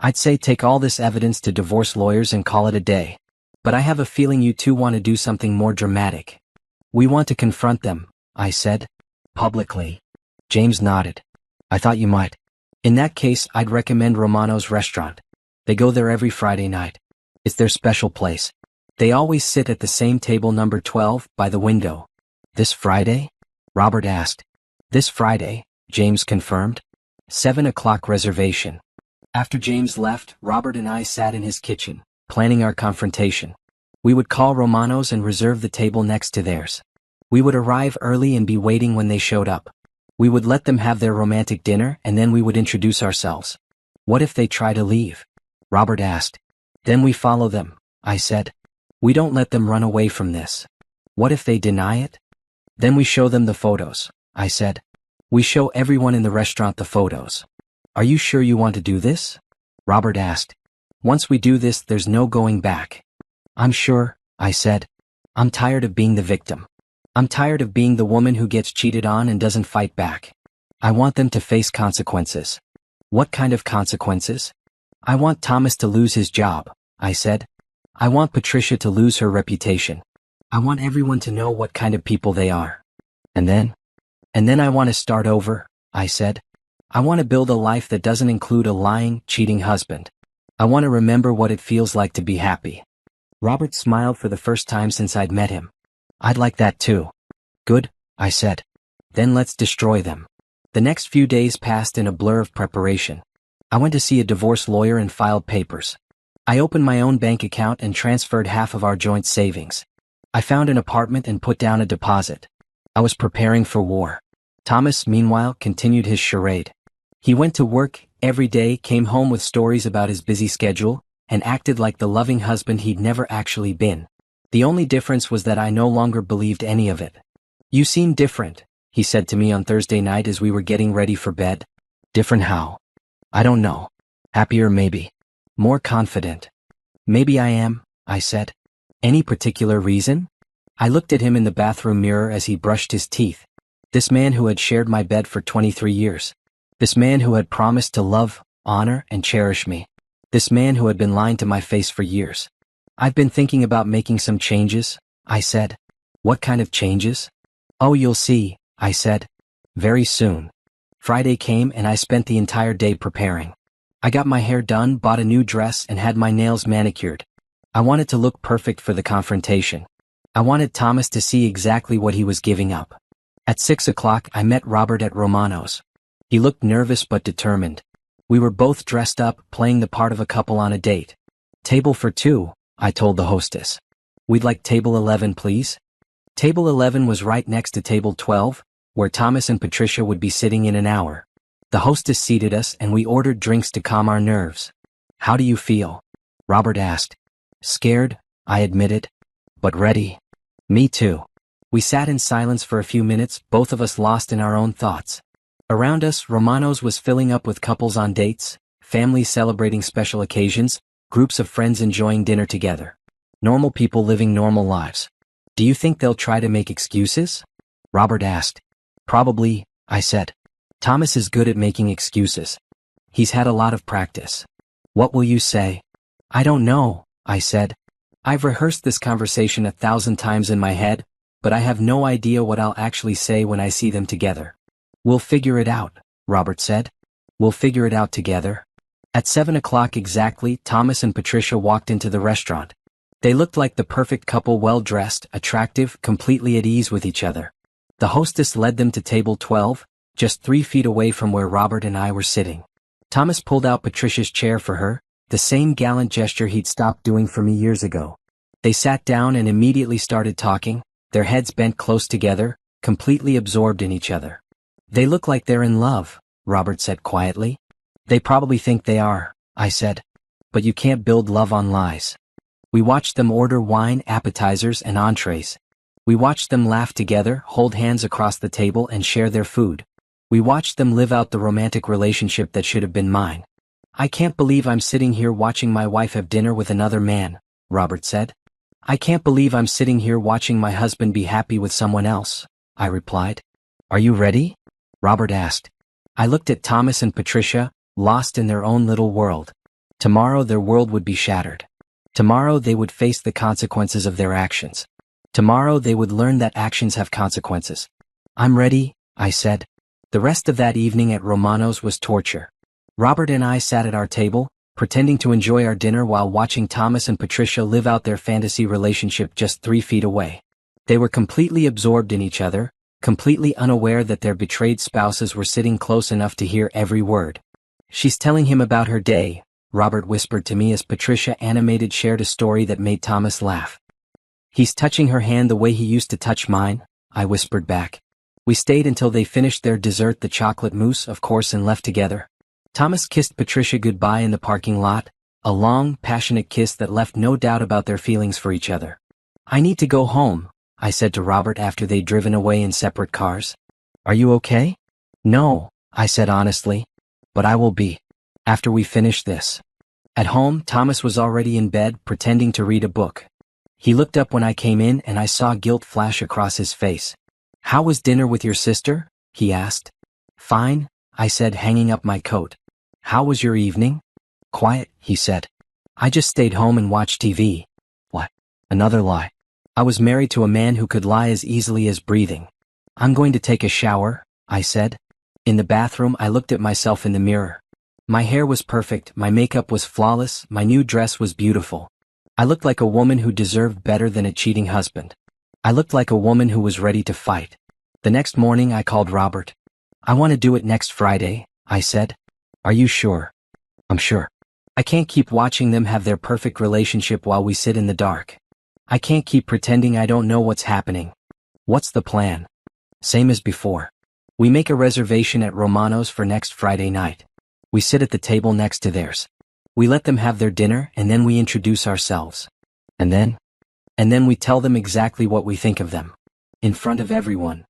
I'd say take all this evidence to divorce lawyers and call it a day. But I have a feeling you two want to do something more dramatic. We want to confront them, I said. Publicly. James nodded. I thought you might. In that case, I'd recommend Romano's restaurant. They go there every Friday night. It's their special place. They always sit at the same table number 12, by the window. This Friday? Robert asked. This Friday, James confirmed. 7 o'clock reservation. After James left, Robert and I sat in his kitchen, planning our confrontation. We would call Romano's and reserve the table next to theirs. We would arrive early and be waiting when they showed up. We would let them have their romantic dinner and then we would introduce ourselves. What if they try to leave? Robert asked. Then we follow them, I said. We don't let them run away from this. What if they deny it? Then we show them the photos, I said. We show everyone in the restaurant the photos. Are you sure you want to do this? Robert asked. Once we do this, there's no going back. I'm sure, I said. I'm tired of being the victim. I'm tired of being the woman who gets cheated on and doesn't fight back. I want them to face consequences. What kind of consequences? I want Thomas to lose his job, I said. I want Patricia to lose her reputation. I want everyone to know what kind of people they are. And then I want to start over, I said. I want to build a life that doesn't include a lying, cheating husband. I want to remember what it feels like to be happy. Robert smiled for the first time since I'd met him. I'd like that too. Good, I said. Then let's destroy them. The next few days passed in a blur of preparation. I went to see a divorce lawyer and filed papers. I opened my own bank account and transferred half of our joint savings. I found an apartment and put down a deposit. I was preparing for war. Thomas, meanwhile, continued his charade. He went to work every day, came home with stories about his busy schedule, and acted like the loving husband he'd never actually been. The only difference was that I no longer believed any of it. You seem different, he said to me on Thursday night as we were getting ready for bed. Different how? I don't know. Happier maybe. More confident. Maybe I am, I said. Any particular reason? I looked at him in the bathroom mirror as he brushed his teeth. This man who had shared my bed for 23 years. This man who had promised to love, honor, and cherish me. This man who had been lying to my face for years. I've been thinking about making some changes, I said. What kind of changes? Oh, you'll see, I said. Very soon. Friday came and I spent the entire day preparing. I got my hair done, bought a new dress, and had my nails manicured. I wanted to look perfect for the confrontation. I wanted Thomas to see exactly what he was giving up. At 6 o'clock, I met Robert at Romano's. He looked nervous but determined. We were both dressed up, playing the part of a couple on a date. Table for two, I told the hostess. We'd like table 11, please. Table 11 was right next to table 12, where Thomas and Patricia would be sitting in an hour. The hostess seated us and we ordered drinks to calm our nerves. How do you feel? Robert asked. Scared, I admitted. But ready. Me too. We sat in silence for a few minutes, both of us lost in our own thoughts. Around us, Romano's was filling up with couples on dates, families celebrating special occasions, groups of friends enjoying dinner together. Normal people living normal lives. Do you think they'll try to make excuses? Robert asked. Probably, I said. Thomas is good at making excuses. He's had a lot of practice. What will you say? I don't know, I said. I've rehearsed this conversation 1,000 times in my head, but I have no idea what I'll actually say when I see them together. We'll figure it out, Robert said. We'll figure it out together. At 7 o'clock exactly, Thomas and Patricia walked into the restaurant. They looked like the perfect couple, well-dressed, attractive, completely at ease with each other. The hostess led them to table 12, just 3 feet away from where Robert and I were sitting. Thomas pulled out Patricia's chair for her, the same gallant gesture he'd stopped doing for me years ago. They sat down and immediately started talking, their heads bent close together, completely absorbed in each other. They look like they're in love, Robert said quietly. They probably think they are, I said. But you can't build love on lies. We watched them order wine, appetizers, and entrees. We watched them laugh together, hold hands across the table, and share their food. We watched them live out the romantic relationship that should have been mine. I can't believe I'm sitting here watching my wife have dinner with another man, Robert said. I can't believe I'm sitting here watching my husband be happy with someone else, I replied. Are you ready? Robert asked. I looked at Thomas and Patricia, lost in their own little world. Tomorrow their world would be shattered. Tomorrow they would face the consequences of their actions. Tomorrow they would learn that actions have consequences. I'm ready, I said. The rest of that evening at Romano's was torture. Robert and I sat at our table, pretending to enjoy our dinner while watching Thomas and Patricia live out their fantasy relationship just 3 feet away. They were completely absorbed in each other, completely unaware that their betrayed spouses were sitting close enough to hear every word. "She's telling him about her day," Robert whispered to me as Patricia animated shared a story that made Thomas laugh. "He's touching her hand the way he used to touch mine," I whispered back. We stayed until they finished their dessert, the chocolate mousse, of course, and left together. Thomas kissed Patricia goodbye in the parking lot, a long, passionate kiss that left no doubt about their feelings for each other. "I need to go home," I said to Robert after they'd driven away in separate cars. "Are you okay?" "No," I said honestly, "but I will be after we finish this." At home, Thomas was already in bed, pretending to read a book. He looked up when I came in and I saw guilt flash across his face. "How was dinner with your sister?" he asked. "Fine," I said, hanging up my coat. "How was your evening?" "Quiet," he said. "I just stayed home and watched TV." "What?" Another lie. I was married to a man who could lie as easily as breathing. "I'm going to take a shower," I said. In the bathroom, I looked at myself in the mirror. My hair was perfect, my makeup was flawless, my new dress was beautiful. I looked like a woman who deserved better than a cheating husband. I looked like a woman who was ready to fight. The next morning I called Robert. "I want to do it next Friday," I said. "Are you sure?" "I'm sure. I can't keep watching them have their perfect relationship while we sit in the dark. I can't keep pretending I don't know what's happening." "What's the plan?" "Same as before. We make a reservation at Romano's for next Friday night. We sit at the table next to theirs. We let them have their dinner and then we introduce ourselves. And then we tell them exactly what we think of them. In front of everyone.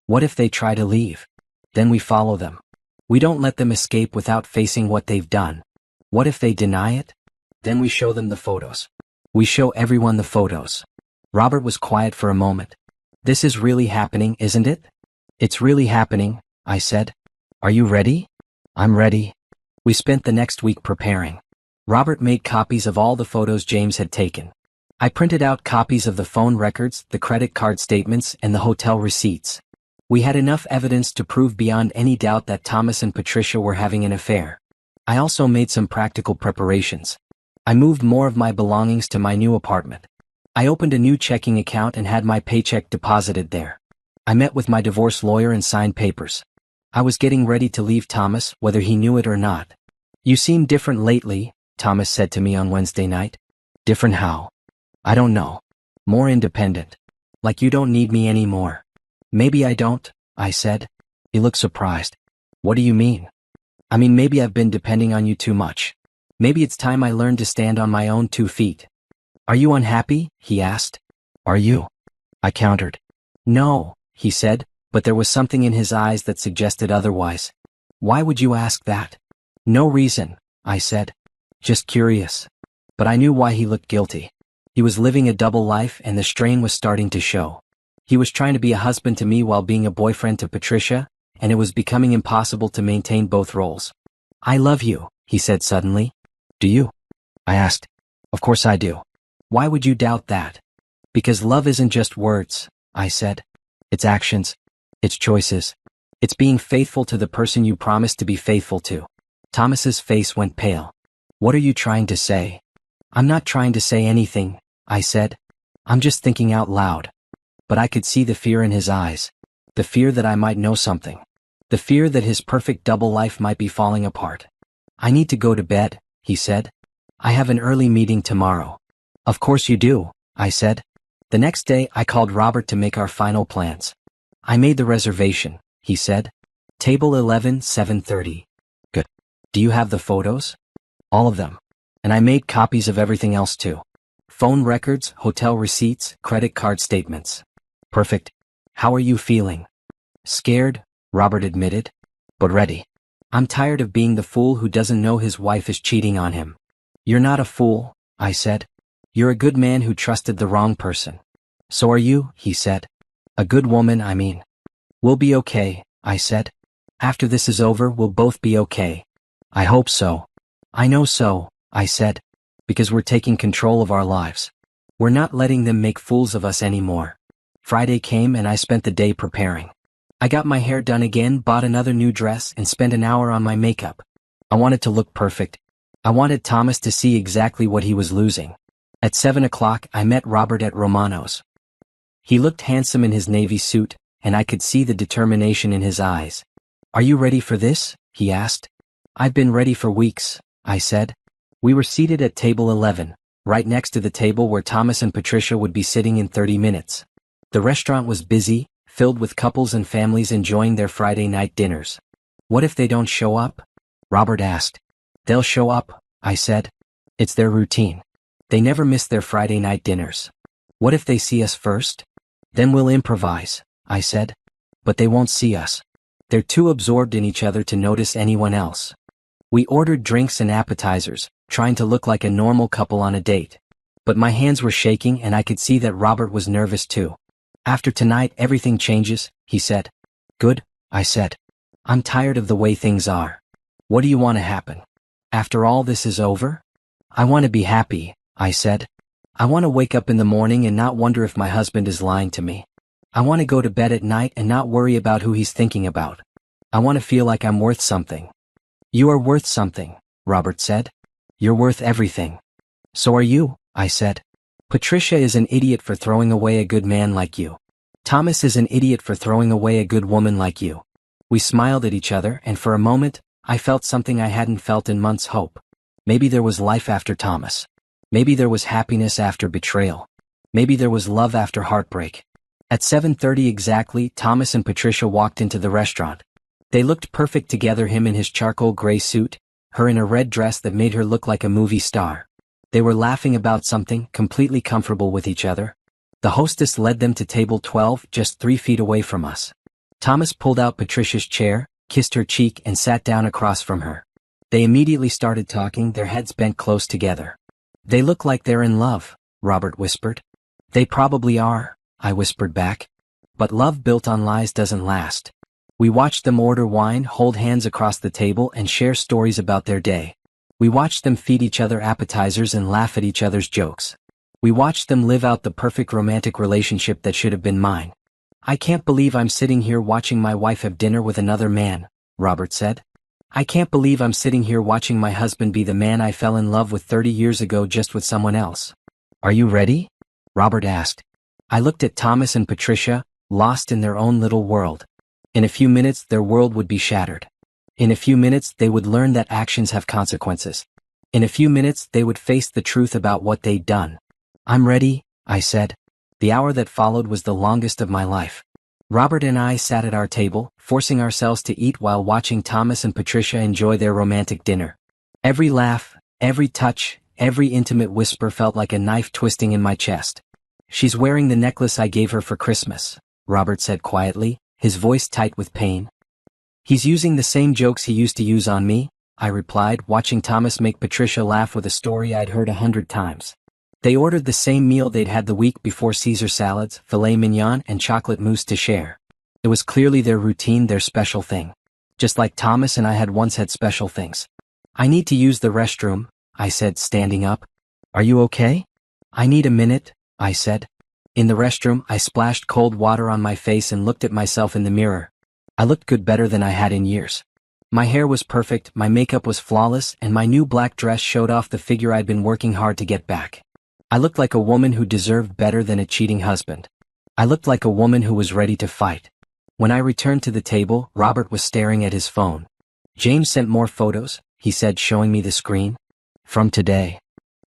What if they try to leave? Then we follow them. We don't let them escape without facing what they've done. What if they deny it? Then we show them the photos. We show everyone the photos." Robert was quiet for a moment. "This is really happening, isn't it?" "It's really happening," I said. "Are you ready?" "I'm ready." We spent the next week preparing. Robert made copies of all the photos James had taken. I printed out copies of the phone records, the credit card statements, and the hotel receipts. We had enough evidence to prove beyond any doubt that Thomas and Patricia were having an affair. I also made some practical preparations. I moved more of my belongings to my new apartment. I opened a new checking account and had my paycheck deposited there. I met with my divorce lawyer and signed papers. I was getting ready to leave Thomas, whether he knew it or not. "You seem different lately," Thomas said to me on Wednesday night. "Different how?" "I don't know. More independent. Like you don't need me anymore." "Maybe I don't," I said. He looked surprised. "What do you mean?" "I mean, maybe I've been depending on you too much. Maybe it's time I learned to stand on my own 2 feet." "Are you unhappy?" he asked. "Are you?" I countered. "No," he said, but there was something in his eyes that suggested otherwise. "Why would you ask that?" "No reason," I said. "Just curious." But I knew why he looked guilty. He was living a double life and the strain was starting to show. He was trying to be a husband to me while being a boyfriend to Patricia, and it was becoming impossible to maintain both roles. "I love you," he said suddenly. "Do you?" I asked. "Of course I do. Why would you doubt that?" "Because love isn't just words," I said. "It's actions. It's choices. It's being faithful to the person you promised to be faithful to." Thomas's face went pale. "What are you trying to say?" "I'm not trying to say anything," I said. "I'm just thinking out loud." But I could see the fear in his eyes. The fear that I might know something. The fear that his perfect double life might be falling apart. "I need to go to bed," he said. "I have an early meeting tomorrow." "Of course you do," I said. The next day I called Robert to make our final plans. "I made the reservation," he said. "Table 11, 7:30. "Good. Do you have the photos?" "All of them. And I made copies of everything else too. Phone records, hotel receipts, credit card statements." "Perfect. How are you feeling?" "Scared," Robert admitted, "but ready. I'm tired of being the fool who doesn't know his wife is cheating on him." "You're not a fool," I said. "You're a good man who trusted the wrong person." "So are you," he said. "A good woman, I mean." "We'll be okay," I said. "After this is over, we'll both be okay." "I hope so." "I know so," I said. "Because we're taking control of our lives. We're not letting them make fools of us anymore." Friday came and I spent the day preparing. I got my hair done again, bought another new dress, and spent an hour on my makeup. I wanted to look perfect. I wanted Thomas to see exactly what he was losing. At 7 o'clock, I met Robert at Romano's. He looked handsome in his navy suit, and I could see the determination in his eyes. "Are you ready for this?" he asked. "I've been ready for weeks," I said. We were seated at table 11, right next to the table where Thomas and Patricia would be sitting in 30 minutes. The restaurant was busy, filled with couples and families enjoying their Friday night dinners. "What if they don't show up?" Robert asked. "They'll show up," I said. "It's their routine. They never miss their Friday night dinners." "What if they see us first?" "Then we'll improvise," I said. "But they won't see us. They're too absorbed in each other to notice anyone else." We ordered drinks and appetizers, trying to look like a normal couple on a date. But my hands were shaking and I could see that Robert was nervous too. "After tonight everything changes," he said. "Good," I said. "I'm tired of the way things are." "What do you want to happen? After all this is over?" "I want to be happy," I said. "I want to wake up in the morning and not wonder if my husband is lying to me. I want to go to bed at night and not worry about who he's thinking about. I want to feel like I'm worth something." "You are worth something," Robert said. "You're worth everything." "So are you," I said. "Patricia is an idiot for throwing away a good man like you. Thomas is an idiot for throwing away a good woman like you." We smiled at each other and for a moment, I felt something I hadn't felt in months: hope. Maybe there was life after Thomas. Maybe there was happiness after betrayal. Maybe there was love after heartbreak. At 7:30 exactly, Thomas and Patricia walked into the restaurant. They looked perfect together, him in his charcoal gray suit, her in a red dress that made her look like a movie star. They were laughing about something, completely comfortable with each other. The hostess led them to table 12, just 3 feet away from us. Thomas pulled out Patricia's chair, kissed her cheek and sat down across from her. They immediately started talking, their heads bent close together. "They look like they're in love," Robert whispered. "They probably are," I whispered back. "But love built on lies doesn't last." We watched them order wine, hold hands across the table and share stories about their day. We watched them feed each other appetizers and laugh at each other's jokes. We watched them live out the perfect romantic relationship that should have been mine. "I can't believe I'm sitting here watching my wife have dinner with another man," Robert said. "I can't believe I'm sitting here watching my husband be the man I fell in love with 30 years ago just with someone else." "Are you ready?" Robert asked. I looked at Thomas and Patricia, lost in their own little world. In a few minutes their world would be shattered. In a few minutes they would learn that actions have consequences. In a few minutes they would face the truth about what they'd done. "I'm ready," I said. The hour that followed was the longest of my life. Robert and I sat at our table, forcing ourselves to eat while watching Thomas and Patricia enjoy their romantic dinner. Every laugh, every touch, every intimate whisper felt like a knife twisting in my chest. "She's wearing the necklace I gave her for Christmas," Robert said quietly, his voice tight with pain. "He's using the same jokes he used to use on me," I replied, watching Thomas make Patricia laugh with a story I'd heard 100 times. They ordered the same meal they'd had the week before: Caesar salads, filet mignon, and chocolate mousse to share. It was clearly their routine, their special thing. Just like Thomas and I had once had special things. "I need to use the restroom," I said, standing up. "Are you okay?" "I need a minute," I said. In the restroom, I splashed cold water on my face and looked at myself in the mirror. I looked good, better than I had in years. My hair was perfect, my makeup was flawless, and my new black dress showed off the figure I'd been working hard to get back. I looked like a woman who deserved better than a cheating husband. I looked like a woman who was ready to fight. When I returned to the table, Robert was staring at his phone. "James sent more photos," he said, showing me the screen. "From today."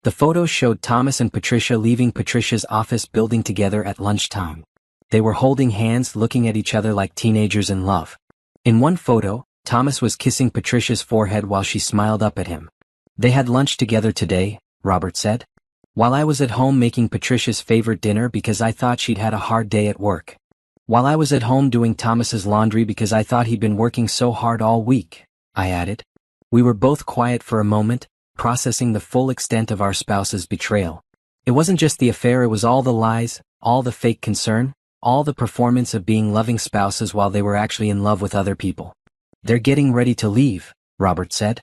The photos showed Thomas and Patricia leaving Patricia's office building together at lunchtime. They were holding hands, looking at each other like teenagers in love. In one photo, Thomas was kissing Patricia's forehead while she smiled up at him. "They had lunch together today," Robert said. "While I was at home making Patricia's favorite dinner because I thought she'd had a hard day at work. While I was at home doing Thomas's laundry because I thought he'd been working so hard all week," I added. We were both quiet for a moment, processing the full extent of our spouse's betrayal. It wasn't just the affair, it was all the lies, all the fake concern, all the performance of being loving spouses while they were actually in love with other people. "They're getting ready to leave," Robert said.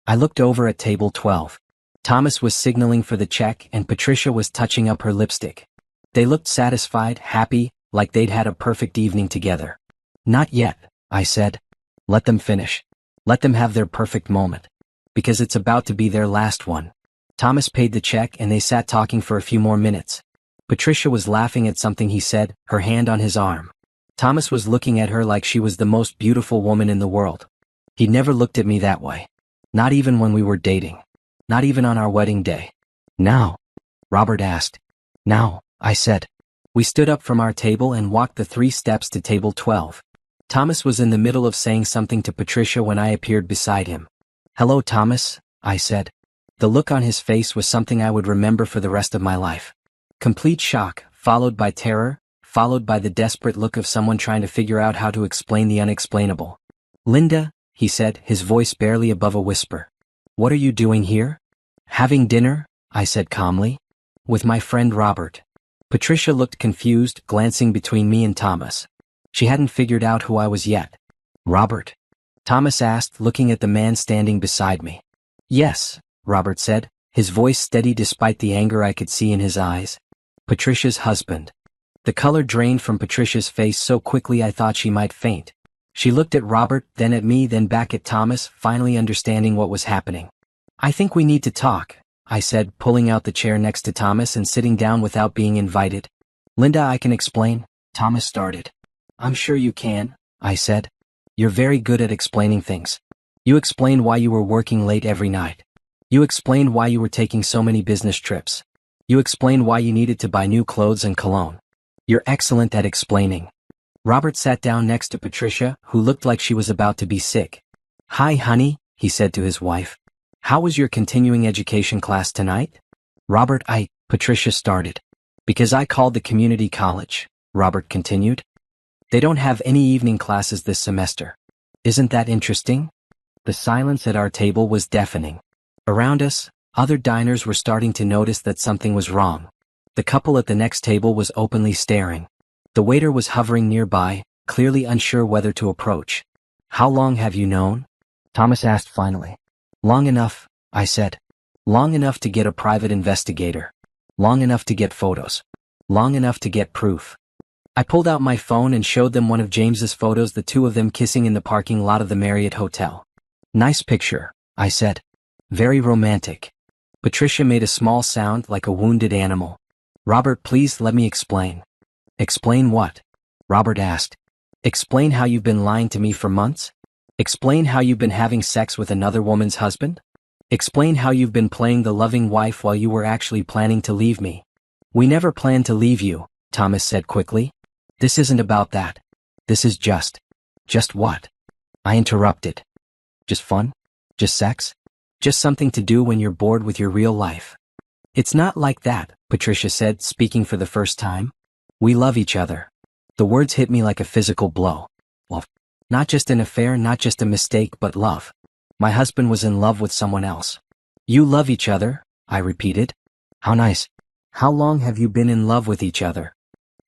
I looked over at table 12. Thomas was signaling for the check and Patricia was touching up her lipstick. They looked satisfied, happy, like they'd had a perfect evening together. "Not yet," I said. "Let them finish. Let them have their perfect moment. Because it's about to be their last one." Thomas paid the check and they sat talking for a few more minutes. Patricia was laughing at something he said, her hand on his arm. Thomas was looking at her like she was the most beautiful woman in the world. He never looked at me that way. Not even when we were dating. Not even on our wedding day. Now? Robert asked. Now, I said. We stood up from our table and walked the 3 steps to table 12. Thomas was in the middle of saying something to Patricia when I appeared beside him. Hello, Thomas, I said. The look on his face was something I would remember for the rest of my life. Complete shock, followed by terror, followed by the desperate look of someone trying to figure out how to explain the unexplainable. Linda, he said, his voice barely above a whisper. What are you doing here? Having dinner, I said calmly. With my friend Robert. Patricia looked confused, glancing between me and Thomas. She hadn't figured out who I was yet. Robert? Thomas asked, looking at the man standing beside me. Yes, Robert said, his voice steady despite the anger I could see in his eyes. Patricia's husband. The color drained from Patricia's face so quickly I thought she might faint. She looked at Robert, then at me, then back at Thomas, finally understanding what was happening. I think we need to talk, I said, pulling out the chair next to Thomas and sitting down without being invited. Linda, I can explain, Thomas started. I'm sure you can, I said. You're very good at explaining things. You explained why you were working late every night. You explained why you were taking so many business trips. You explained why you needed to buy new clothes and cologne. You're excellent at explaining. Robert sat down next to Patricia, who looked like she was about to be sick. Hi, honey, he said to his wife. How was your continuing education class tonight? Robert, Patricia started. Because I called the community college, Robert continued. They don't have any evening classes this semester. Isn't that interesting? The silence at our table was deafening. Around us, other diners were starting to notice that something was wrong. The couple at the next table was openly staring. The waiter was hovering nearby, clearly unsure whether to approach. How long have you known? Thomas asked finally. Long enough, I said. Long enough to get a private investigator. Long enough to get photos. Long enough to get proof. I pulled out my phone and showed them one of James's photos, the 2 of them kissing in the parking lot of the Marriott Hotel. Nice picture, I said. Very romantic. Patricia made a small sound like a wounded animal. Robert, please let me explain. Explain what? Robert asked. Explain how you've been lying to me for months? Explain how you've been having sex with another woman's husband? Explain how you've been playing the loving wife while you were actually planning to leave me. We never planned to leave you, Thomas said quickly. This isn't about that. This is just what? I interrupted. Just fun? Just sex? Just something to do when you're bored with your real life. It's not like that, Patricia said, speaking for the first time. We love each other. The words hit me like a physical blow. Well, not just an affair, not just a mistake, but love. My husband was in love with someone else. You love each other, I repeated. How nice. How long have you been in love with each other?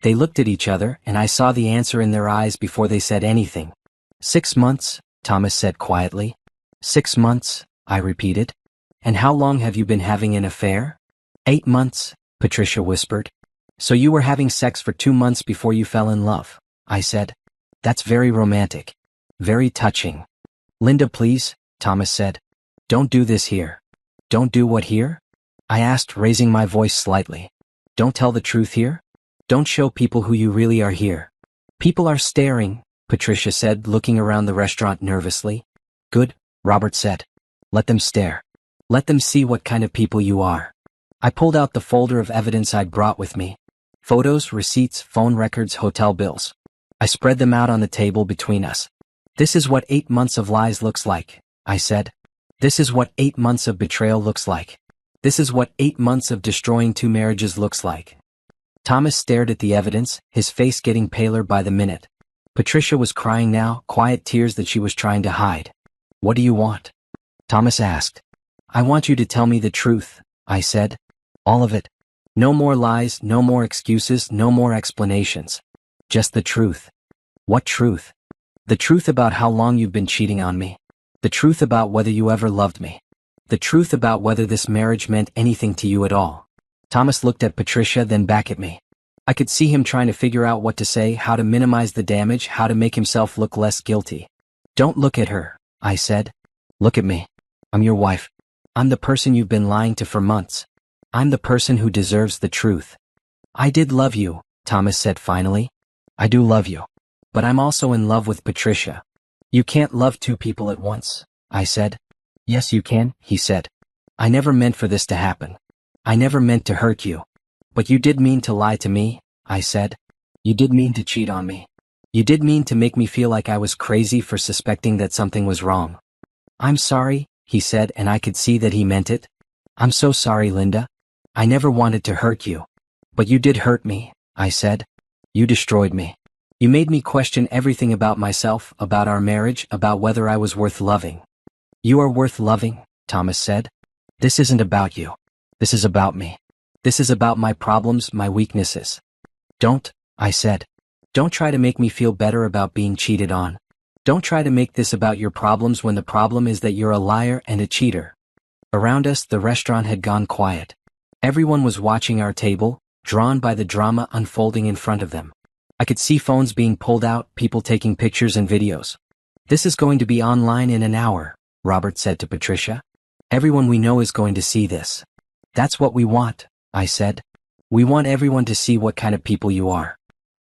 They looked at each other, and I saw the answer in their eyes before they said anything. 6 months, Thomas said quietly. 6 months, I repeated. And how long have you been having an affair? 8 months, Patricia whispered. So you were having sex for 2 months before you fell in love, I said. That's very romantic. Very touching. Linda, please, Thomas said. Don't do this here. Don't do what here? I asked, raising my voice slightly. Don't tell the truth here? Don't show people who you really are here. People are staring, Patricia said, looking around the restaurant nervously. Good, Robert said. Let them stare. Let them see what kind of people you are. I pulled out the folder of evidence I'd brought with me. Photos, receipts, phone records, hotel bills. I spread them out on the table between us. This is what 8 months of lies looks like, I said. This is what 8 months of betrayal looks like. This is what 8 months of destroying 2 marriages looks like. Thomas stared at the evidence, his face getting paler by the minute. Patricia was crying now, quiet tears that she was trying to hide. What do you want? Thomas asked. I want you to tell me the truth, I said. All of it. No more lies, no more excuses, no more explanations. Just the truth. What truth? The truth about how long you've been cheating on me. The truth about whether you ever loved me. The truth about whether this marriage meant anything to you at all. Thomas looked at Patricia, then back at me. I could see him trying to figure out what to say, how to minimize the damage, how to make himself look less guilty. Don't look at her, I said. Look at me. I'm your wife. I'm the person you've been lying to for months. I'm the person who deserves the truth. I did love you, Thomas said finally. I do love you. But I'm also in love with Patricia. You can't love two people at once, I said. Yes you can, he said. I never meant for this to happen. I never meant to hurt you. But you did mean to lie to me, I said. You did mean to cheat on me. You did mean to make me feel like I was crazy for suspecting that something was wrong. I'm sorry, he said, and I could see that he meant it. I'm so sorry, Linda. I never wanted to hurt you. But you did hurt me, I said. You destroyed me. You made me question everything about myself, about our marriage, about whether I was worth loving. You are worth loving, Thomas said. This isn't about you. This is about me. This is about my problems, my weaknesses. Don't, I said. Don't try to make me feel better about being cheated on. Don't try to make this about your problems when the problem is that you're a liar and a cheater. Around us, the restaurant had gone quiet. Everyone was watching our table, drawn by the drama unfolding in front of them. I could see phones being pulled out, people taking pictures and videos. This is going to be online in an hour, Robert said to Patricia. Everyone we know is going to see this. That's what we want, I said. We want everyone to see what kind of people you are.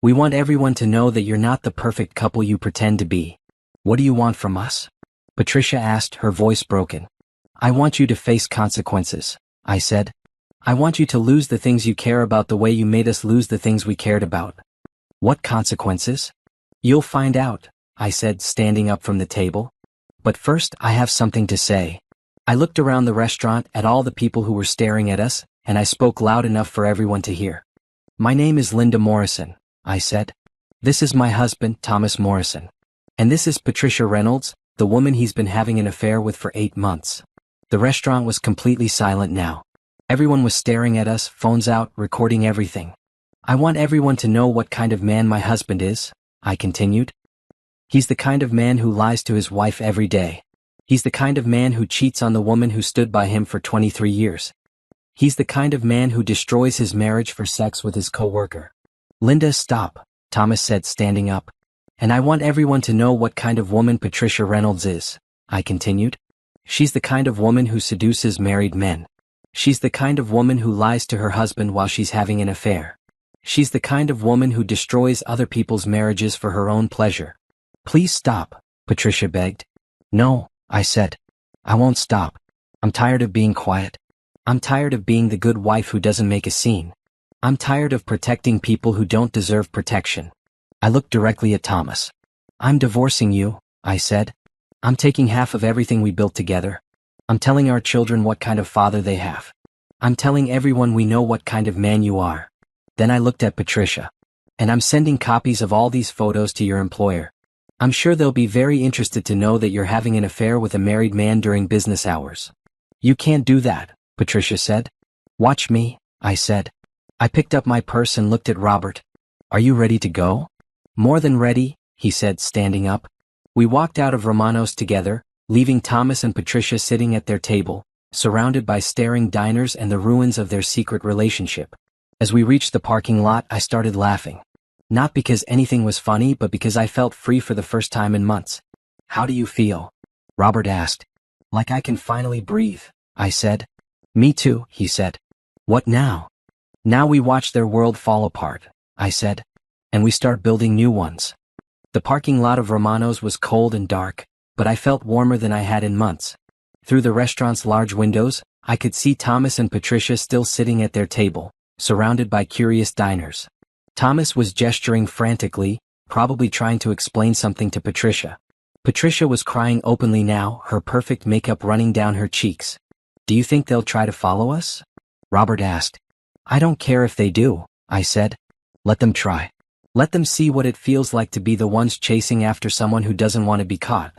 We want everyone to know that you're not the perfect couple you pretend to be. What do you want from us? Patricia asked, her voice broken. I want you to face consequences, I said. I want you to lose the things you care about the way you made us lose the things we cared about. What consequences? You'll find out, I said, standing up from the table. But first, I have something to say. I looked around the restaurant at all the people who were staring at us, and I spoke loud enough for everyone to hear. My name is Linda Morrison, I said. This is my husband, Thomas Morrison. And this is Patricia Reynolds, the woman he's been having an affair with for 8 months. The restaurant was completely silent now. Everyone was staring at us, phones out, recording everything. I want everyone to know what kind of man my husband is, I continued. He's the kind of man who lies to his wife every day. He's the kind of man who cheats on the woman who stood by him for 23 years. He's the kind of man who destroys his marriage for sex with his coworker. Linda, stop, Thomas said, standing up. And I want everyone to know what kind of woman Patricia Reynolds is, I continued. She's the kind of woman who seduces married men. She's the kind of woman who lies to her husband while she's having an affair. She's the kind of woman who destroys other people's marriages for her own pleasure. Please stop, Patricia begged. No, I said. I won't stop. I'm tired of being quiet. I'm tired of being the good wife who doesn't make a scene. I'm tired of protecting people who don't deserve protection. I looked directly at Thomas. I'm divorcing you, I said. I'm taking half of everything we built together. I'm telling our children what kind of father they have. I'm telling everyone we know what kind of man you are. Then I looked at Patricia. And I'm sending copies of all these photos to your employer. I'm sure they'll be very interested to know that you're having an affair with a married man during business hours. You can't do that, Patricia said. Watch me, I said. I picked up my purse and looked at Robert. Are you ready to go? More than ready, he said, standing up. We walked out of Romano's together, leaving Thomas and Patricia sitting at their table, surrounded by staring diners and the ruins of their secret relationship. As we reached the parking lot, I started laughing. Not because anything was funny, but because I felt free for the first time in months. How do you feel? Robert asked. Like I can finally breathe, I said. Me too, he said. What now? Now we watch their world fall apart, I said. And we start building new ones. The parking lot of Romano's was cold and dark, but I felt warmer than I had in months. Through the restaurant's large windows, I could see Thomas and Patricia still sitting at their table, surrounded by curious diners. Thomas was gesturing frantically, probably trying to explain something to Patricia. Patricia was crying openly now, her perfect makeup running down her cheeks. Do you think they'll try to follow us? Robert asked. I don't care if they do, I said. Let them try. Let them see what it feels like to be the ones chasing after someone who doesn't want to be caught.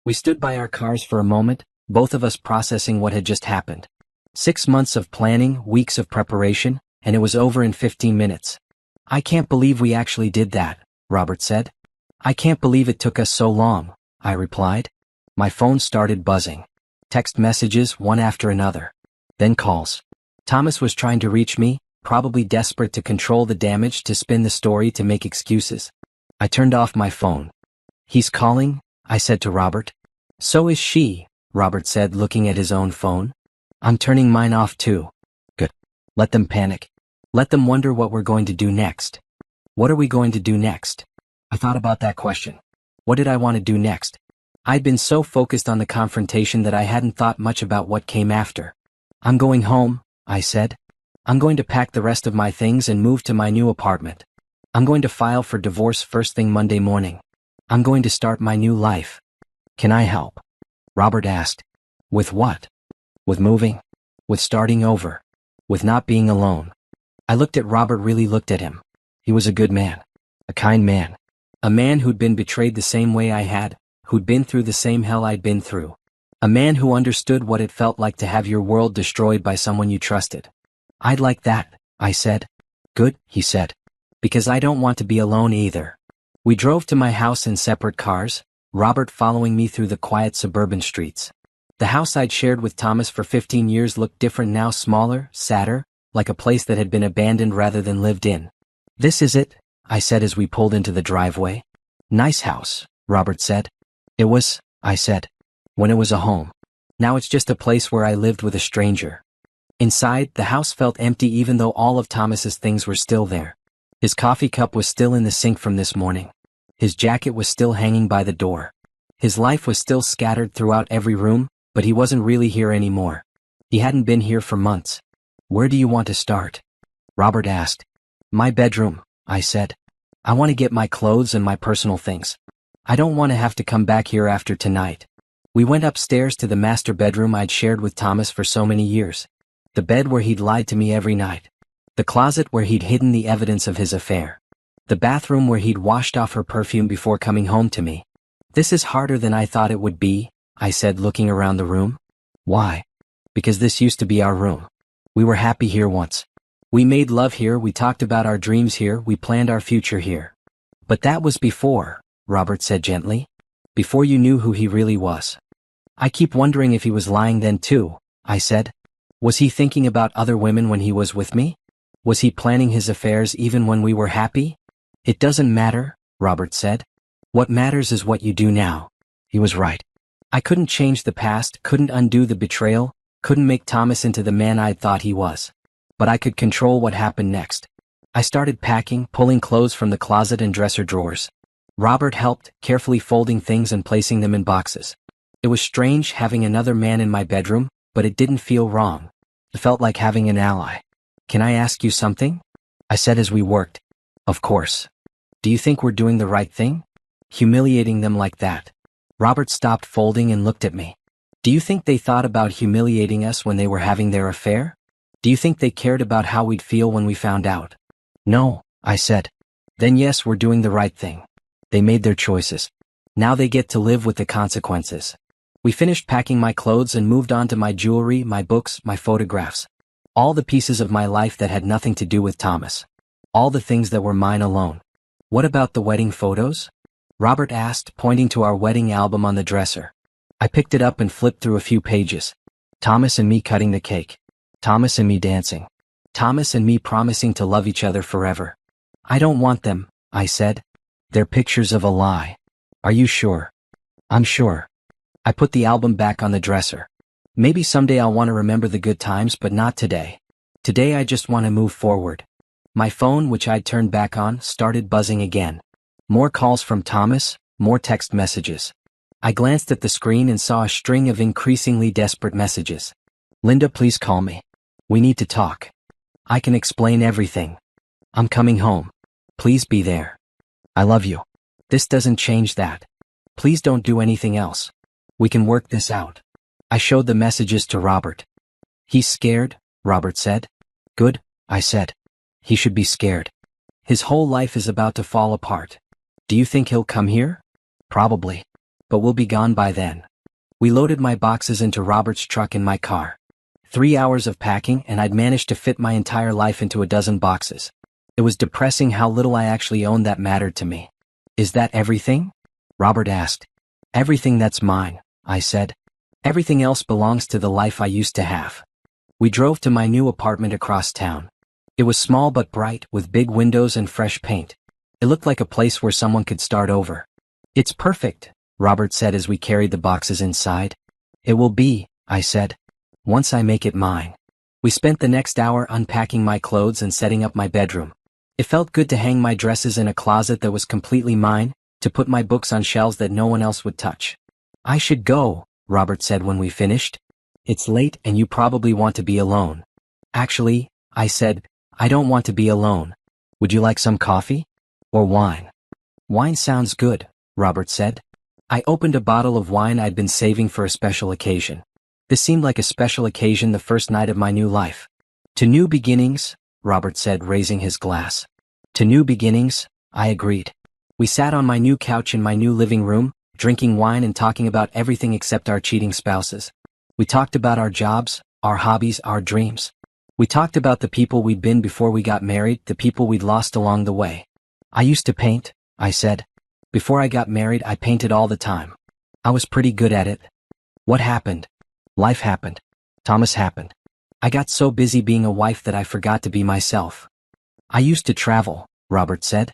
We stood by our cars for a moment, both of us processing what had just happened. 6 months of planning, weeks of preparation, and it was over in 15 minutes. I can't believe we actually did that, Robert said. I can't believe it took us so long, I replied. My phone started buzzing. Text messages, one after another. Then calls. Thomas was trying to reach me, probably desperate to control the damage, to spin the story, to make excuses. I turned off my phone. He's calling, I said to Robert. So is she, Robert said, looking at his own phone. I'm turning mine off too. Good. Let them panic. Let them wonder what we're going to do next. What are we going to do next? I thought about that question. What did I want to do next? I'd been so focused on the confrontation that I hadn't thought much about what came after. I'm going home, I said. I'm going to pack the rest of my things and move to my new apartment. I'm going to file for divorce first thing Monday morning. I'm going to start my new life. Can I help? Robert asked. With what? With moving? With starting over? With not being alone? I looked at Robert, really looked at him. He was a good man. A kind man. A man who'd been betrayed the same way I had, who'd been through the same hell I'd been through. A man who understood what it felt like to have your world destroyed by someone you trusted. I'd like that, I said. Good, he said. Because I don't want to be alone either. We drove to my house in separate cars, Robert following me through the quiet suburban streets. The house I'd shared with Thomas for 15 years looked different now, smaller, sadder, like a place that had been abandoned rather than lived in. This is it, I said as we pulled into the driveway. Nice house, Robert said. It was, I said, when it was a home. Now it's just a place where I lived with a stranger. Inside, the house felt empty even though all of Thomas's things were still there. His coffee cup was still in the sink from this morning. His jacket was still hanging by the door. His life was still scattered throughout every room, but he wasn't really here anymore. He hadn't been here for months. Where do you want to start? Robert asked. My bedroom, I said. I want to get my clothes and my personal things. I don't want to have to come back here after tonight. We went upstairs to the master bedroom I'd shared with Thomas for so many years. The bed where he'd lied to me every night. The closet where he'd hidden the evidence of his affair. The bathroom where he'd washed off her perfume before coming home to me. This is harder than I thought it would be, I said, looking around the room. Why? Because this used to be our room. We were happy here once. We made love here, we talked about our dreams here, we planned our future here. But that was before, Robert said gently. Before you knew who he really was. I keep wondering if he was lying then too, I said. Was he thinking about other women when he was with me? Was he planning his affairs even when we were happy? It doesn't matter, Robert said. What matters is what you do now. He was right. I couldn't change the past, couldn't undo the betrayal, couldn't make Thomas into the man I'd thought he was. But I could control what happened next. I started packing, pulling clothes from the closet and dresser drawers. Robert helped, carefully folding things and placing them in boxes. It was strange having another man in my bedroom, but it didn't feel wrong. It felt like having an ally. Can I ask you something? I said as we worked. Of course. Do you think we're doing the right thing? Humiliating them like that. Robert stopped folding and looked at me. Do you think they thought about humiliating us when they were having their affair? Do you think they cared about how we'd feel when we found out? No, I said. Then yes, we're doing the right thing. They made their choices. Now they get to live with the consequences. We finished packing my clothes and moved on to my jewelry, my books, my photographs. All the pieces of my life that had nothing to do with Thomas. All the things that were mine alone. What about the wedding photos? Robert asked, pointing to our wedding album on the dresser. I picked it up and flipped through a few pages. Thomas and me cutting the cake. Thomas and me dancing. Thomas and me promising to love each other forever. I don't want them, I said. They're pictures of a lie. Are you sure? I'm sure. I put the album back on the dresser. Maybe someday I'll want to remember the good times, but not today. Today I just want to move forward. My phone, which I'd turned back on, started buzzing again. More calls from Thomas, more text messages. I glanced at the screen and saw a string of increasingly desperate messages. Linda, please call me. We need to talk. I can explain everything. I'm coming home. Please be there. I love you. This doesn't change that. Please don't do anything else. We can work this out. I showed the messages to Robert. He's scared, Robert said. Good, I said. He should be scared. His whole life is about to fall apart. Do you think he'll come here? Probably. But we'll be gone by then. We loaded my boxes into Robert's truck in my car. 3 hours of packing and I'd managed to fit my entire life into a dozen boxes. It was depressing how little I actually owned that mattered to me. Is that everything? Robert asked. Everything that's mine, I said. Everything else belongs to the life I used to have. We drove to my new apartment across town. It was small but bright, with big windows and fresh paint. It looked like a place where someone could start over. It's perfect, Robert said as we carried the boxes inside. It will be, I said. Once I make it mine. We spent the next hour unpacking my clothes and setting up my bedroom. It felt good to hang my dresses in a closet that was completely mine, to put my books on shelves that no one else would touch. I should go, Robert said when we finished. It's late and you probably want to be alone. Actually, I said, I don't want to be alone. Would you like some coffee? Or wine? Wine sounds good, Robert said. I opened a bottle of wine I'd been saving for a special occasion. This seemed like a special occasion the first night of my new life. To new beginnings, Robert said, raising his glass. To new beginnings, I agreed. We sat on my new couch in my new living room, drinking wine and talking about everything except our cheating spouses. We talked about our jobs, our hobbies, our dreams. We talked about the people we'd been before we got married, the people we'd lost along the way. I used to paint, I said. Before I got married, I painted all the time. I was pretty good at it. What happened? Life happened. Thomas happened. I got so busy being a wife that I forgot to be myself. I used to travel, Robert said.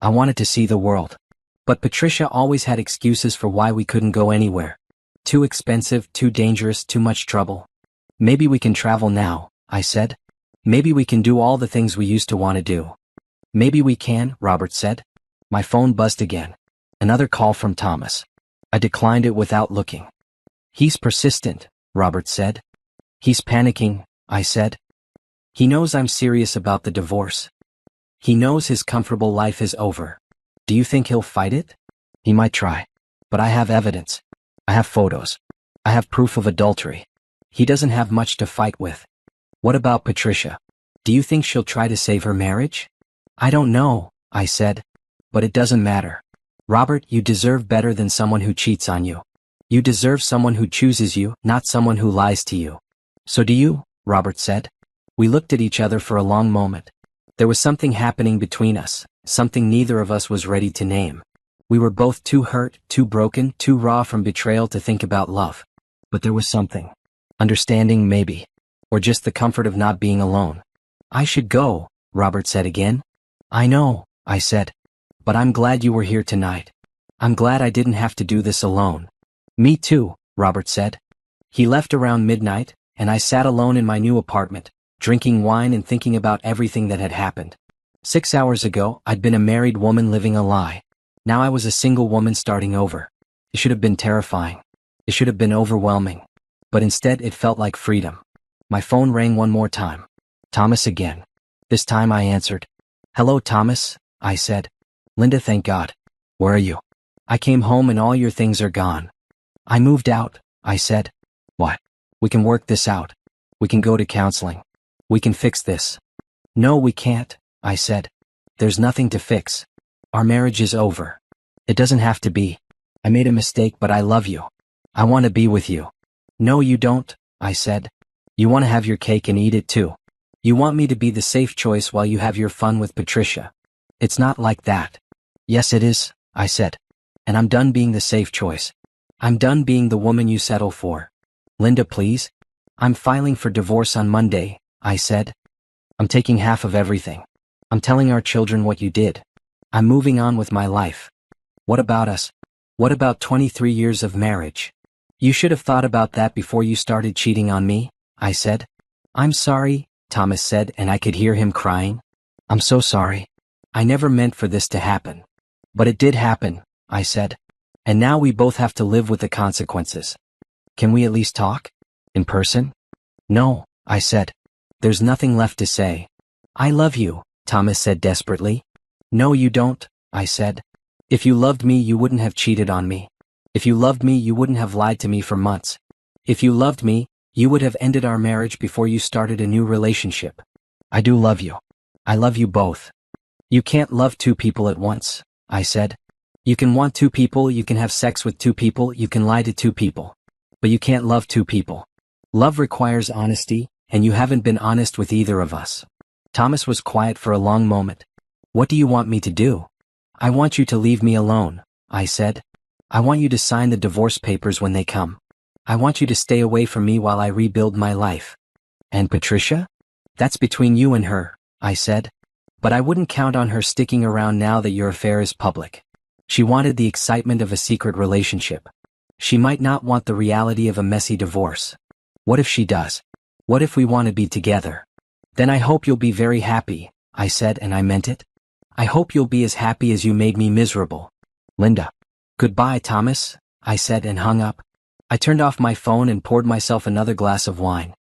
I wanted to see the world. But Patricia always had excuses for why we couldn't go anywhere. Too expensive, too dangerous, too much trouble. Maybe we can travel now, I said. Maybe we can do all the things we used to want to do. Maybe we can, Robert said. My phone buzzed again. Another call from Thomas. I declined it without looking. He's persistent, Robert said. He's panicking, I said. He knows I'm serious about the divorce. He knows his comfortable life is over. Do you think he'll fight it? He might try. But I have evidence. I have photos. I have proof of adultery. He doesn't have much to fight with. What about Patricia? Do you think she'll try to save her marriage? I don't know, I said. But it doesn't matter. Robert, you deserve better than someone who cheats on you. You deserve someone who chooses you, not someone who lies to you. So do you? Robert said. We looked at each other for a long moment. There was something happening between us, something neither of us was ready to name. We were both too hurt, too broken, too raw from betrayal to think about love. But there was something. Understanding, maybe. Or just the comfort of not being alone. I should go, Robert said again. I know, I said. But I'm glad you were here tonight. I'm glad I didn't have to do this alone. Me too, Robert said. He left around midnight, and I sat alone in my new apartment, drinking wine and thinking about everything that had happened. 6 hours ago, I'd been a married woman living a lie. Now I was a single woman starting over. It should have been terrifying. It should have been overwhelming. But instead it felt like freedom. My phone rang one more time. Thomas again. This time I answered. Hello, Thomas, I said. Linda, thank God. Where are you? I came home and all your things are gone. I moved out, I said. What? We can work this out. We can go to counseling. We can fix this. No, we can't, I said. There's nothing to fix. Our marriage is over. It doesn't have to be. I made a mistake, but I love you. I want to be with you. No, you don't, I said. You want to have your cake and eat it too. You want me to be the safe choice while you have your fun with Patricia. It's not like that. Yes, it is, I said. And I'm done being the safe choice. I'm done being the woman you settle for. Linda, please. I'm filing for divorce on Monday, I said. I'm taking half of everything. I'm telling our children what you did. I'm moving on with my life. What about us? What about 23 years of marriage? You should have thought about that before you started cheating on me, I said. I'm sorry, Thomas said, and I could hear him crying. I'm so sorry. I never meant for this to happen. But it did happen, I said. And now we both have to live with the consequences. Can we at least talk? In person? No, I said. There's nothing left to say. I love you, Thomas said desperately. No, you don't, I said. If you loved me, you wouldn't have cheated on me. If you loved me, you wouldn't have lied to me for months. If you loved me, you would have ended our marriage before you started a new relationship. I do love you. I love you both. You can't love two people at once, I said. You can want two people, you can have sex with two people, you can lie to two people. But you can't love two people. Love requires honesty, and you haven't been honest with either of us. Thomas was quiet for a long moment. What do you want me to do? I want you to leave me alone, I said. I want you to sign the divorce papers when they come. I want you to stay away from me while I rebuild my life. And Patricia? That's between you and her, I said. But I wouldn't count on her sticking around now that your affair is public. She wanted the excitement of a secret relationship. She might not want the reality of a messy divorce. What if she does? What if we want to be together? Then I hope you'll be very happy, I said, and I meant it. I hope you'll be as happy as you made me miserable. Linda. Goodbye, Thomas, I said and hung up. I turned off my phone and poured myself another glass of wine.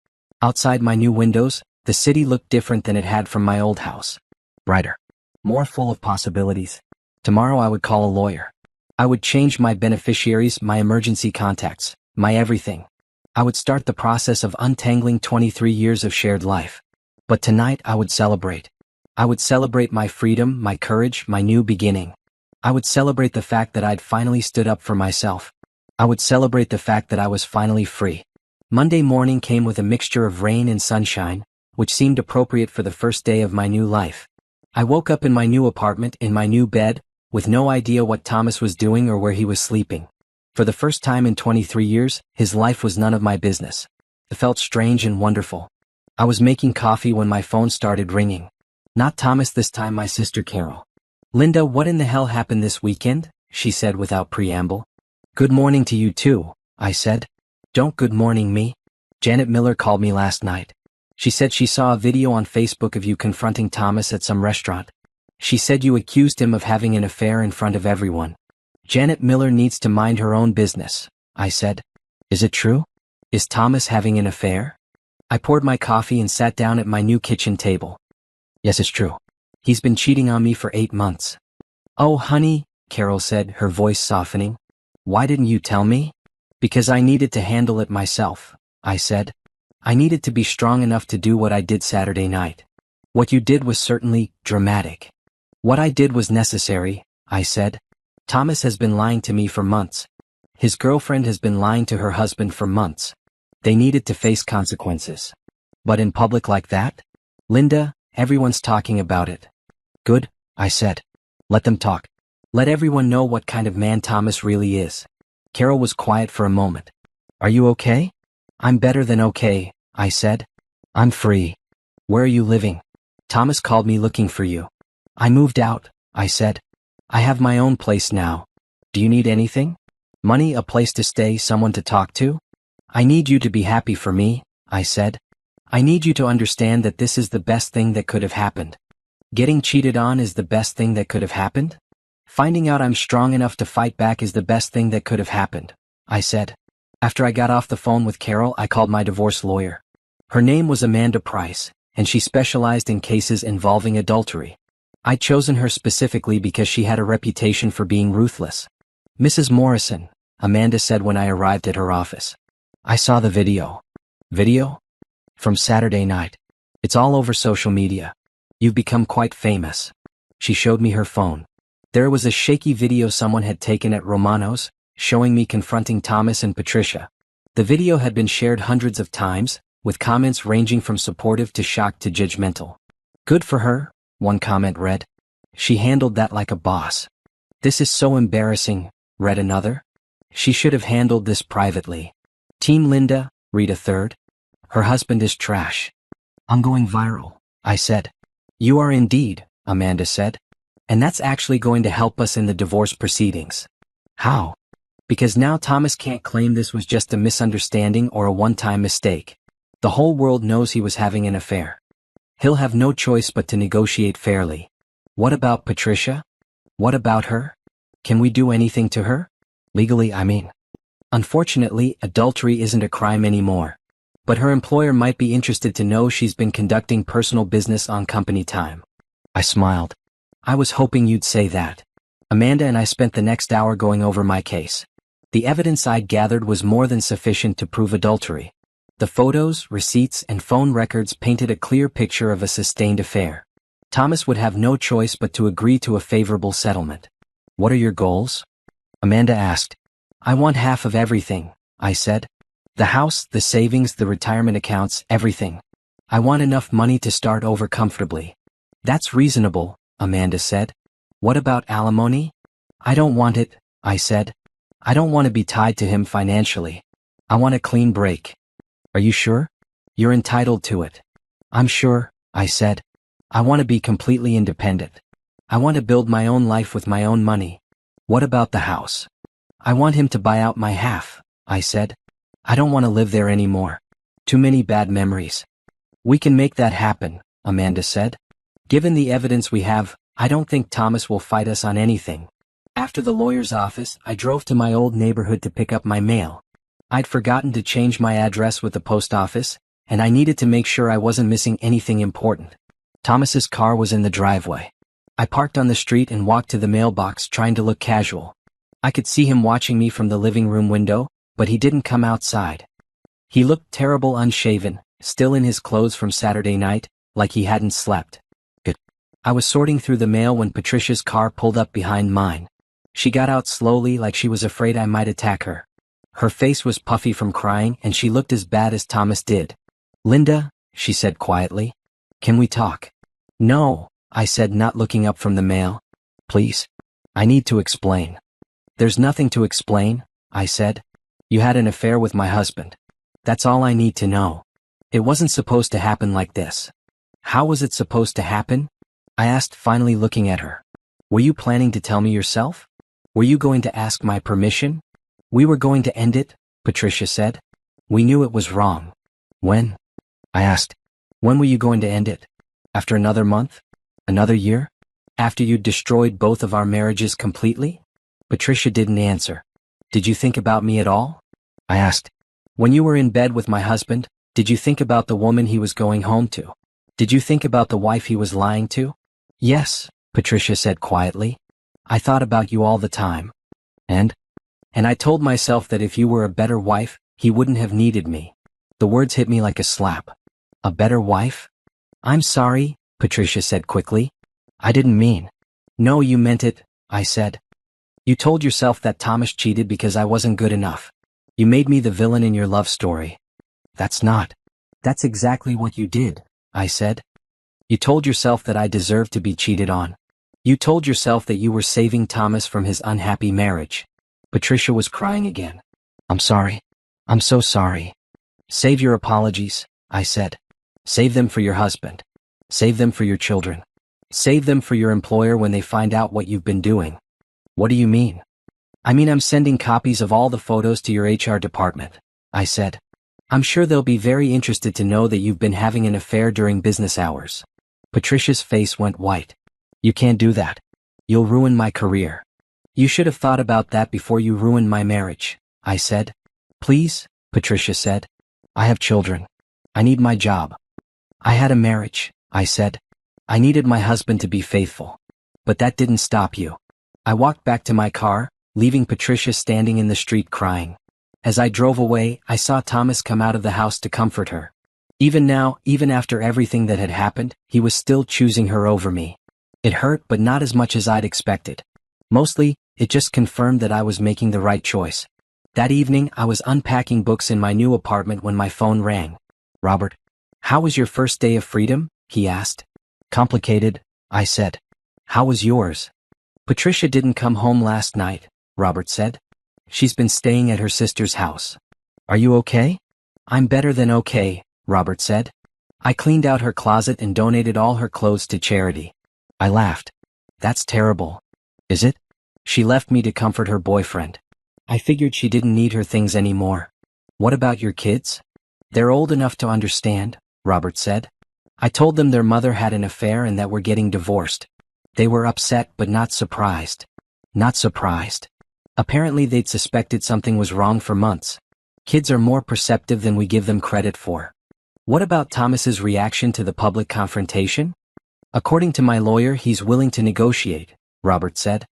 Outside my new windows, the city looked different than it had from my old house. Brighter. More full of possibilities. Tomorrow I would call a lawyer. I would change my beneficiaries, my emergency contacts, my everything. I would start the process of untangling 23 years of shared life. But tonight I would celebrate. I would celebrate my freedom, my courage, my new beginning. I would celebrate the fact that I'd finally stood up for myself. I would celebrate the fact that I was finally free. Monday morning came with a mixture of rain and sunshine, which seemed appropriate for the first day of my new life. I woke up in my new apartment, in my new bed, with no idea what Thomas was doing or where he was sleeping. For the first time in 23 years, his life was none of my business. It felt strange and wonderful. I was making coffee when my phone started ringing. Not Thomas this time, my sister Carol. Linda, what in the hell happened this weekend? She said without preamble. Good morning to you too, I said. Don't good morning me. Janet Miller called me last night. She said she saw a video on Facebook of you confronting Thomas at some restaurant. She said you accused him of having an affair in front of everyone. Janet Miller needs to mind her own business, I said. Is it true? Is Thomas having an affair? I poured my coffee and sat down at my new kitchen table. Yes, it's true. He's been cheating on me for 8 months. Oh, honey, Carol said, her voice softening. Why didn't you tell me? Because I needed to handle it myself, I said. I needed to be strong enough to do what I did Saturday night. What you did was certainly dramatic. What I did was necessary, I said. Thomas has been lying to me for months. His girlfriend has been lying to her husband for months. They needed to face consequences. But in public like that? Linda, everyone's talking about it. Good, I said. Let them talk. Let everyone know what kind of man Thomas really is. Carol was quiet for a moment. Are you okay? I'm better than okay, I said. I'm free. Where are you living? Thomas called me looking for you. I moved out, I said. I have my own place now. Do you need anything? Money, a place to stay, someone to talk to? I need you to be happy for me, I said. I need you to understand that this is the best thing that could have happened. Getting cheated on is the best thing that could have happened? Finding out I'm strong enough to fight back is the best thing that could have happened, I said. After I got off the phone with Carol, I called my divorce lawyer. Her name was Amanda Price, and she specialized in cases involving adultery. I'd chosen her specifically because she had a reputation for being ruthless. Mrs. Morrison, Amanda said when I arrived at her office. I saw the video. Video? From Saturday night. It's all over social media. You've become quite famous. She showed me her phone. There was a shaky video someone had taken at Romano's, showing me confronting Thomas and Patricia. The video had been shared hundreds of times, with comments ranging from supportive to shocked to judgmental. Good for her, one comment read. She handled that like a boss. This is so embarrassing, read another. She should have handled this privately. Team Linda, read a third. Her husband is trash. I'm going viral, I said. You are indeed, Amanda said. And that's actually going to help us in the divorce proceedings. How? Because now Thomas can't claim this was just a misunderstanding or a one-time mistake. The whole world knows he was having an affair. He'll have no choice but to negotiate fairly. What about Patricia? What about her? Can we do anything to her? Legally, I mean. Unfortunately, adultery isn't a crime anymore. But her employer might be interested to know she's been conducting personal business on company time. I smiled. I was hoping you'd say that. Amanda and I spent the next hour going over my case. The evidence I'd gathered was more than sufficient to prove adultery. The photos, receipts, and phone records painted a clear picture of a sustained affair. Thomas would have no choice but to agree to a favorable settlement. What are your goals? Amanda asked. I want half of everything, I said. The house, the savings, the retirement accounts, everything. I want enough money to start over comfortably. That's reasonable, Amanda said. What about alimony? I don't want it, I said. I don't want to be tied to him financially. I want a clean break. Are you sure? You're entitled to it. I'm sure, I said. I want to be completely independent. I want to build my own life with my own money. What about the house? I want him to buy out my half, I said. I don't want to live there anymore. Too many bad memories. We can make that happen, Amanda said. Given the evidence we have, I don't think Thomas will fight us on anything. After the lawyer's office, I drove to my old neighborhood to pick up my mail. I'd forgotten to change my address with the post office, and I needed to make sure I wasn't missing anything important. Thomas's car was in the driveway. I parked on the street and walked to the mailbox trying to look casual. I could see him watching me from the living room window, but he didn't come outside. He looked terrible, unshaven, still in his clothes from Saturday night, like he hadn't slept. Good. I was sorting through the mail when Patricia's car pulled up behind mine. She got out slowly like she was afraid I might attack her. Her face was puffy from crying and she looked as bad as Thomas did. "Linda," she said quietly, "can we talk?" "No," I said, not looking up from the mail. "Please. I need to explain." "There's nothing to explain," I said. "You had an affair with my husband. That's all I need to know. It wasn't supposed to happen like this." "How was it supposed to happen?" I asked, finally looking at her. "Were you planning to tell me yourself? Were you going to ask my permission?" "We were going to end it," Patricia said. "We knew it was wrong." "When?" I asked. "When were you going to end it? After another month? Another year? After you'd destroyed both of our marriages completely?" Patricia didn't answer. "Did you think about me at all?" I asked. "When you were in bed with my husband, did you think about the woman he was going home to? Did you think about the wife he was lying to?" "Yes," Patricia said quietly. "I thought about you all the time. And I told myself that if you were a better wife, he wouldn't have needed me." The words hit me like a slap. "A better wife?" "I'm sorry," Patricia said quickly. "I didn't mean." "No, you meant it," I said. "You told yourself that Thomas cheated because I wasn't good enough. You made me the villain in your love story." That's exactly what you did," I said. "You told yourself that I deserved to be cheated on. You told yourself that you were saving Thomas from his unhappy marriage." Patricia was crying again. "I'm sorry. I'm so sorry." "Save your apologies," I said. "Save them for your husband. Save them for your children. Save them for your employer when they find out what you've been doing." "What do you mean?" "I mean I'm sending copies of all the photos to your HR department," I said. "I'm sure they'll be very interested to know that you've been having an affair during business hours." Patricia's face went white. "You can't do that. You'll ruin my career." "You should have thought about that before you ruined my marriage," I said. "Please," Patricia said. "I have children. I need my job." "I had a marriage," I said. "I needed my husband to be faithful. But that didn't stop you." I walked back to my car, leaving Patricia standing in the street crying. As I drove away, I saw Thomas come out of the house to comfort her. Even now, even after everything that had happened, he was still choosing her over me. It hurt, but not as much as I'd expected. Mostly, it just confirmed that I was making the right choice. That evening, I was unpacking books in my new apartment when my phone rang. "Robert, how was your first day of freedom?" he asked. "Complicated," I said. "How was yours?" "Patricia didn't come home last night," Robert said. "She's been staying at her sister's house." "Are you okay?" "I'm better than okay," Robert said. "I cleaned out her closet and donated all her clothes to charity." I laughed. "That's terrible." "Is it?" "She left me to comfort her boyfriend. I figured she didn't need her things anymore." "What about your kids?" "They're old enough to understand," Robert said. "I told them their mother had an affair and that we're getting divorced. They were upset but not surprised." "Not surprised?" "Apparently they'd suspected something was wrong for months. Kids are more perceptive than we give them credit for." "What about Thomas's reaction to the public confrontation?" "According to my lawyer, he's willing to negotiate," Robert said.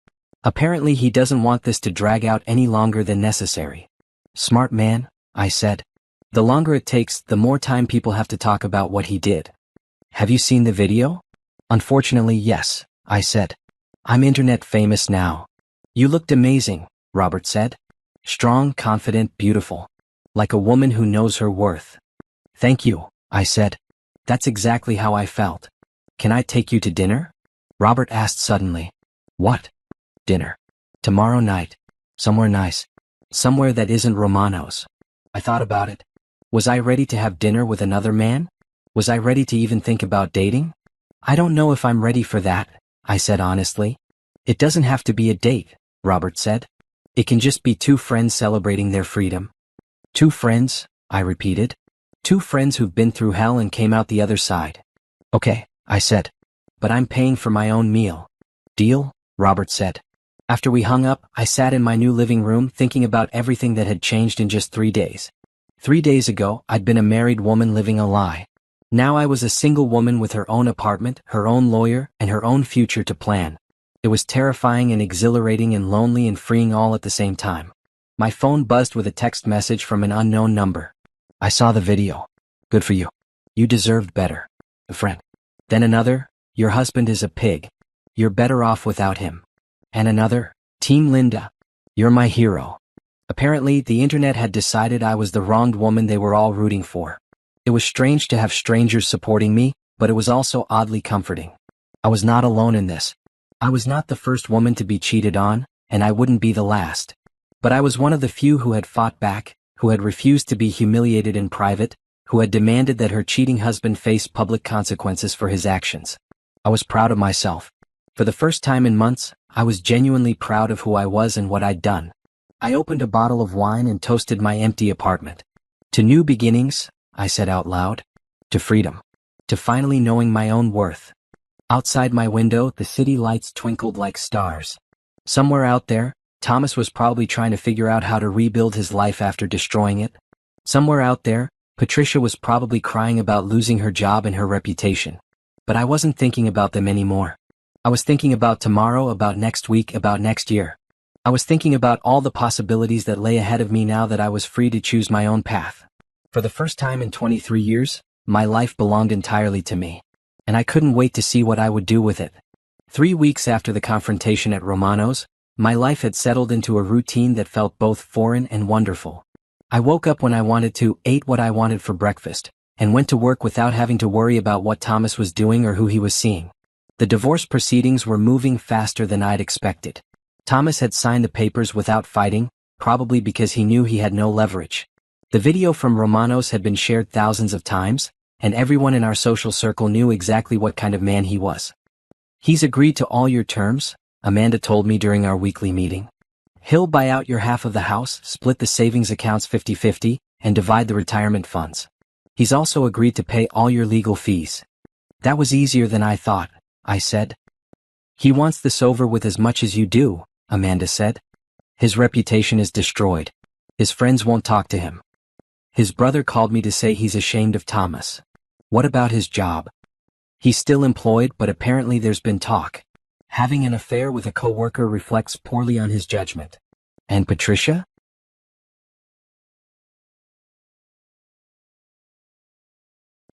"Apparently he doesn't want this to drag out any longer than necessary." "Smart man," I said. "The longer it takes, the more time people have to talk about what he did." "Have you seen the video?" "Unfortunately, yes," I said. "I'm internet famous now." "You looked amazing," Robert said. "Strong, confident, beautiful. Like a woman who knows her worth." "Thank you," I said. "That's exactly how I felt." "Can I take you to dinner?" Robert asked suddenly. "What?" "Dinner. Tomorrow night. Somewhere nice. Somewhere that isn't Romano's." I thought about it. Was I ready to have dinner with another man? Was I ready to even think about dating? "I don't know if I'm ready for that," I said honestly. "It doesn't have to be a date," Robert said. "It can just be two friends celebrating their freedom." "Two friends," I repeated. "Two friends who've been through hell and came out the other side." "Okay," I said. but I'm paying for my own meal. Deal? Robert said. After we hung up, I sat in my new living room thinking about everything that had changed in just 3 days. 3 days ago, I'd been a married woman living a lie. Now I was a single woman with her own apartment, her own lawyer, and her own future to plan. It was terrifying and exhilarating and lonely and freeing all at the same time. My phone buzzed with a text message from an unknown number. I saw the video. Good for you. You deserved better. A friend. Then another, your husband is a pig. You're better off without him. And another, Team Linda. You're my hero. Apparently, the internet had decided I was the wronged woman they were all rooting for. It was strange to have strangers supporting me, but it was also oddly comforting. I was not alone in this. I was not the first woman to be cheated on, and I wouldn't be the last. But I was one of the few who had fought back, who had refused to be humiliated in private, who had demanded that her cheating husband face public consequences for his actions. I was proud of myself. For the first time in months, I was genuinely proud of who I was and what I'd done. I opened a bottle of wine and toasted my empty apartment. To new beginnings, I said out loud. To freedom. To finally knowing my own worth. Outside my window, the city lights twinkled like stars. Somewhere out there, Thomas was probably trying to figure out how to rebuild his life after destroying it. Somewhere out there, Patricia was probably crying about losing her job and her reputation. But I wasn't thinking about them anymore. I was thinking about tomorrow, about next week, about next year. I was thinking about all the possibilities that lay ahead of me now that I was free to choose my own path. For the first time in 23 years, my life belonged entirely to me. And I couldn't wait to see what I would do with it. 3 weeks after the confrontation at Romano's, my life had settled into a routine that felt both foreign and wonderful. I woke up when I wanted to, ate what I wanted for breakfast, and went to work without having to worry about what Thomas was doing or who he was seeing. The divorce proceedings were moving faster than I'd expected. Thomas had signed the papers without fighting, probably because he knew he had no leverage. The video from Romano's had been shared thousands of times, and everyone in our social circle knew exactly what kind of man he was. He's agreed to all your terms, Amanda told me during our weekly meeting. He'll buy out your half of the house, split the savings accounts 50-50, and divide the retirement funds. He's also agreed to pay all your legal fees. That was easier than I thought, I said. He wants this over with as much as you do, Amanda said. His reputation is destroyed. His friends won't talk to him. His brother called me to say he's ashamed of Thomas. What about his job? He's still employed, but apparently there's been talk. Having an affair with a coworker reflects poorly on his judgment. And Patricia?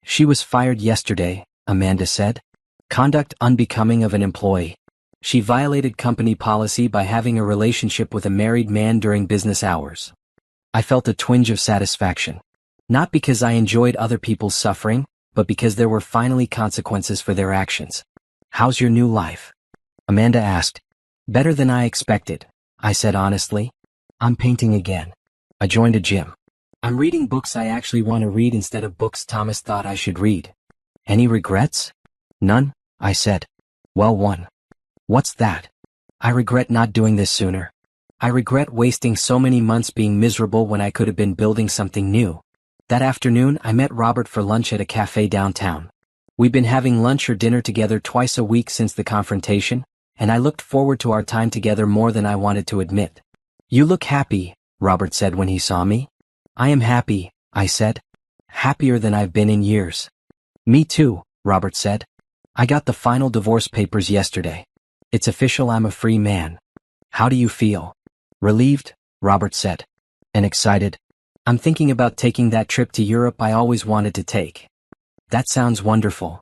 She was fired yesterday, Amanda said. Conduct unbecoming of an employee. She violated company policy by having a relationship with a married man during business hours. I felt a twinge of satisfaction. Not because I enjoyed other people's suffering, but because there were finally consequences for their actions. How's your new life? Amanda asked. Better than I expected, I said honestly. I'm painting again. I joined a gym. I'm reading books I actually want to read instead of books Thomas thought I should read. Any regrets? None, I said. Well, one. What's that? I regret not doing this sooner. I regret wasting so many months being miserable when I could have been building something new. That afternoon, I met Robert for lunch at a cafe downtown. We'd been having lunch or dinner together twice a week since the confrontation, and I looked forward to our time together more than I wanted to admit. You look happy, Robert said when he saw me. I am happy, I said. Happier than I've been in years. Me too, Robert said. I got the final divorce papers yesterday. It's official, I'm a free man. How do you feel? Relieved, Robert said. And excited. I'm thinking about taking that trip to Europe I always wanted to take. That sounds wonderful.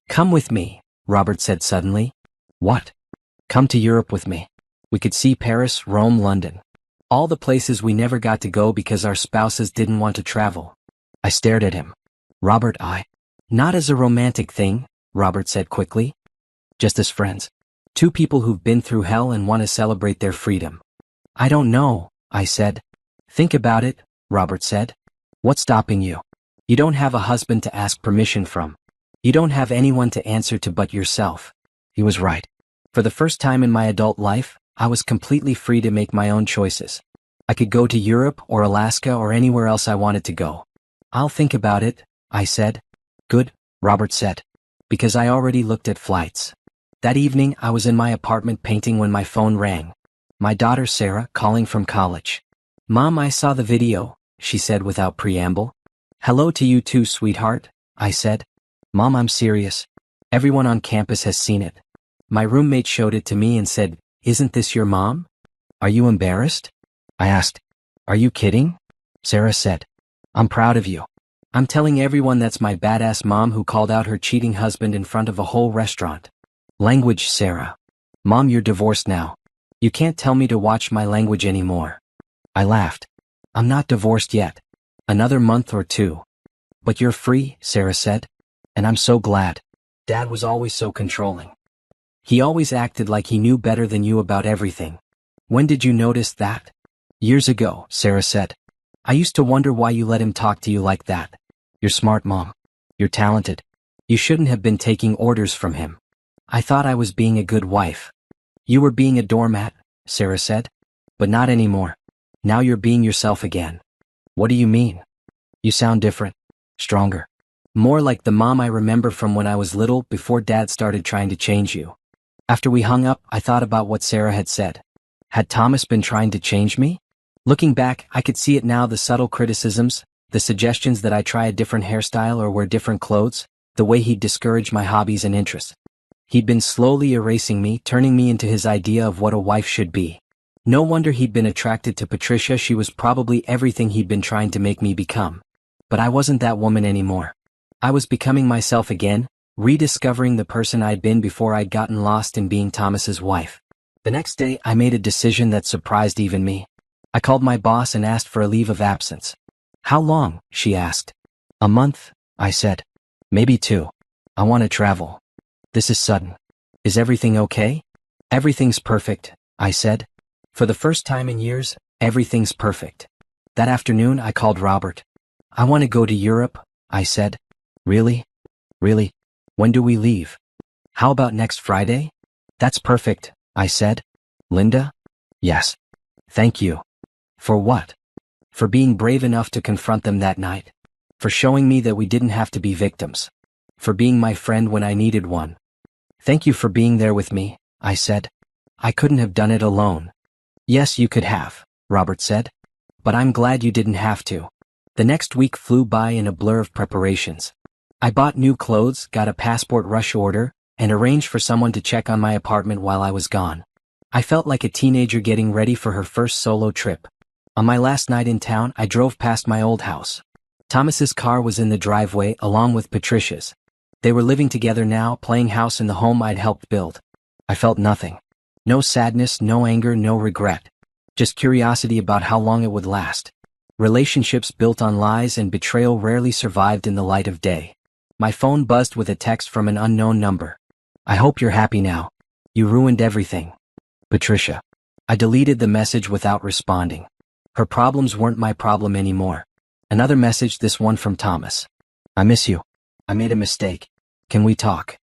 Come with me, Robert said suddenly. What? Come to Europe with me. We could see Paris, Rome, London. All the places we never got to go because our spouses didn't want to travel. I stared at him. Robert, Not as a romantic thing, Robert said quickly. Just as friends. Two people who've been through hell and want to celebrate their freedom. I don't know, I said. Think about it, Robert said. What's stopping you? You don't have a husband to ask permission from. You don't have anyone to answer to but yourself. He was right. For the first time in my adult life, I was completely free to make my own choices. I could go to Europe or Alaska or anywhere else I wanted to go. I'll think about it, I said. Good, Robert said. because I already looked at flights. That evening, I was in my apartment painting when my phone rang. My daughter Sarah calling from college. "Mom, I saw the video," she said without preamble. "Hello to you too, sweetheart," I said. "Mom, I'm serious. Everyone on campus has seen it." My roommate showed it to me and said, "Isn't this your mom? Are you embarrassed?" I asked, "Are you kidding?" Sarah said, "I'm proud of you. I'm telling everyone that's my badass mom who called out her cheating husband in front of a whole restaurant." Language, Sarah. "Mom, you're divorced now. You can't tell me to watch my language anymore." I laughed. "I'm not divorced yet. Another month or two." "But you're free," Sarah said. "And I'm so glad. Dad was always so controlling. He always acted like he knew better than you about everything." "When did you notice that?" "Years ago," Sarah said. "I used to wonder why you let him talk to you like that. You're smart, Mom. You're talented. You shouldn't have been taking orders from him." I thought I was being a good wife. "You were being a doormat," Sarah said. "But not anymore. Now you're being yourself again." "What do you mean?" "You sound different. Stronger. More like the mom I remember from when I was little before Dad started trying to change you." After we hung up, I thought about what Sarah had said. Had Thomas been trying to change me? Looking back, I could see it now, the subtle criticisms, the suggestions that I try a different hairstyle or wear different clothes, the way he'd discourage my hobbies and interests. He'd been slowly erasing me, turning me into his idea of what a wife should be. No wonder he'd been attracted to Patricia. She was probably everything he'd been trying to make me become. But I wasn't that woman anymore. I was becoming myself again, rediscovering the person I'd been before I'd gotten lost in being Thomas's wife. The next day, I made a decision that surprised even me. I called my boss and asked for a leave of absence. "How long?" she asked. "A month," I said. "Maybe 2. I want to travel." "This is sudden. Is everything okay?" "Everything's perfect," I said. "For the first time in years, everything's perfect." That afternoon, I called Robert. "I want to go to Europe," I said. "Really? Really? When do we leave?" "How about next Friday?" "That's perfect," I said. "Linda?" "Yes." "Thank you." "For what?" "For being brave enough to confront them that night. For showing me that we didn't have to be victims. For being my friend when I needed one." "Thank you for being there with me," I said. "I couldn't have done it alone." "Yes, you could have," Robert said. "But I'm glad you didn't have to." The next week flew by in a blur of preparations. I bought new clothes, got a passport rush order, and arranged for someone to check on my apartment while I was gone. I felt like a teenager getting ready for her first solo trip. On my last night in town, I drove past my old house. Thomas's car was in the driveway along with Patricia's. They were living together now, playing house in the home I'd helped build. I felt nothing. No sadness, no anger, no regret. Just curiosity about how long it would last. Relationships built on lies and betrayal rarely survived in the light of day. My phone buzzed with a text from an unknown number. "I hope you're happy now. You ruined everything. Patricia." I deleted the message without responding. Her problems weren't my problem anymore. Another message, this one from Thomas. "I miss you. I made a mistake. Can we talk?"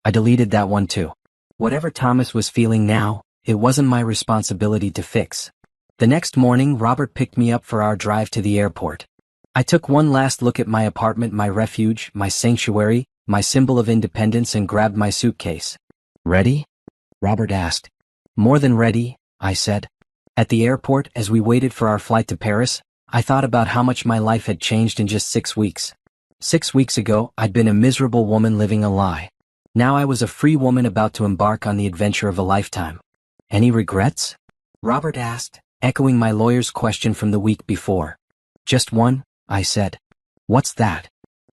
I deleted that one too. Whatever Thomas was feeling now, it wasn't my responsibility to fix. The next morning, Robert picked me up for our drive to the airport. I took one last look at my apartment, my refuge, my sanctuary, my symbol of independence, and grabbed my suitcase. "Ready?" Robert asked. "More than ready," I said. At the airport, as we waited for our flight to Paris, I thought about how much my life had changed in just 6 weeks. 6 weeks ago, I'd been a miserable woman living a lie. Now I was a free woman about to embark on the adventure of a lifetime. "Any regrets?" Robert asked, echoing my lawyer's question from the week before. "Just one," I said. "What's that?"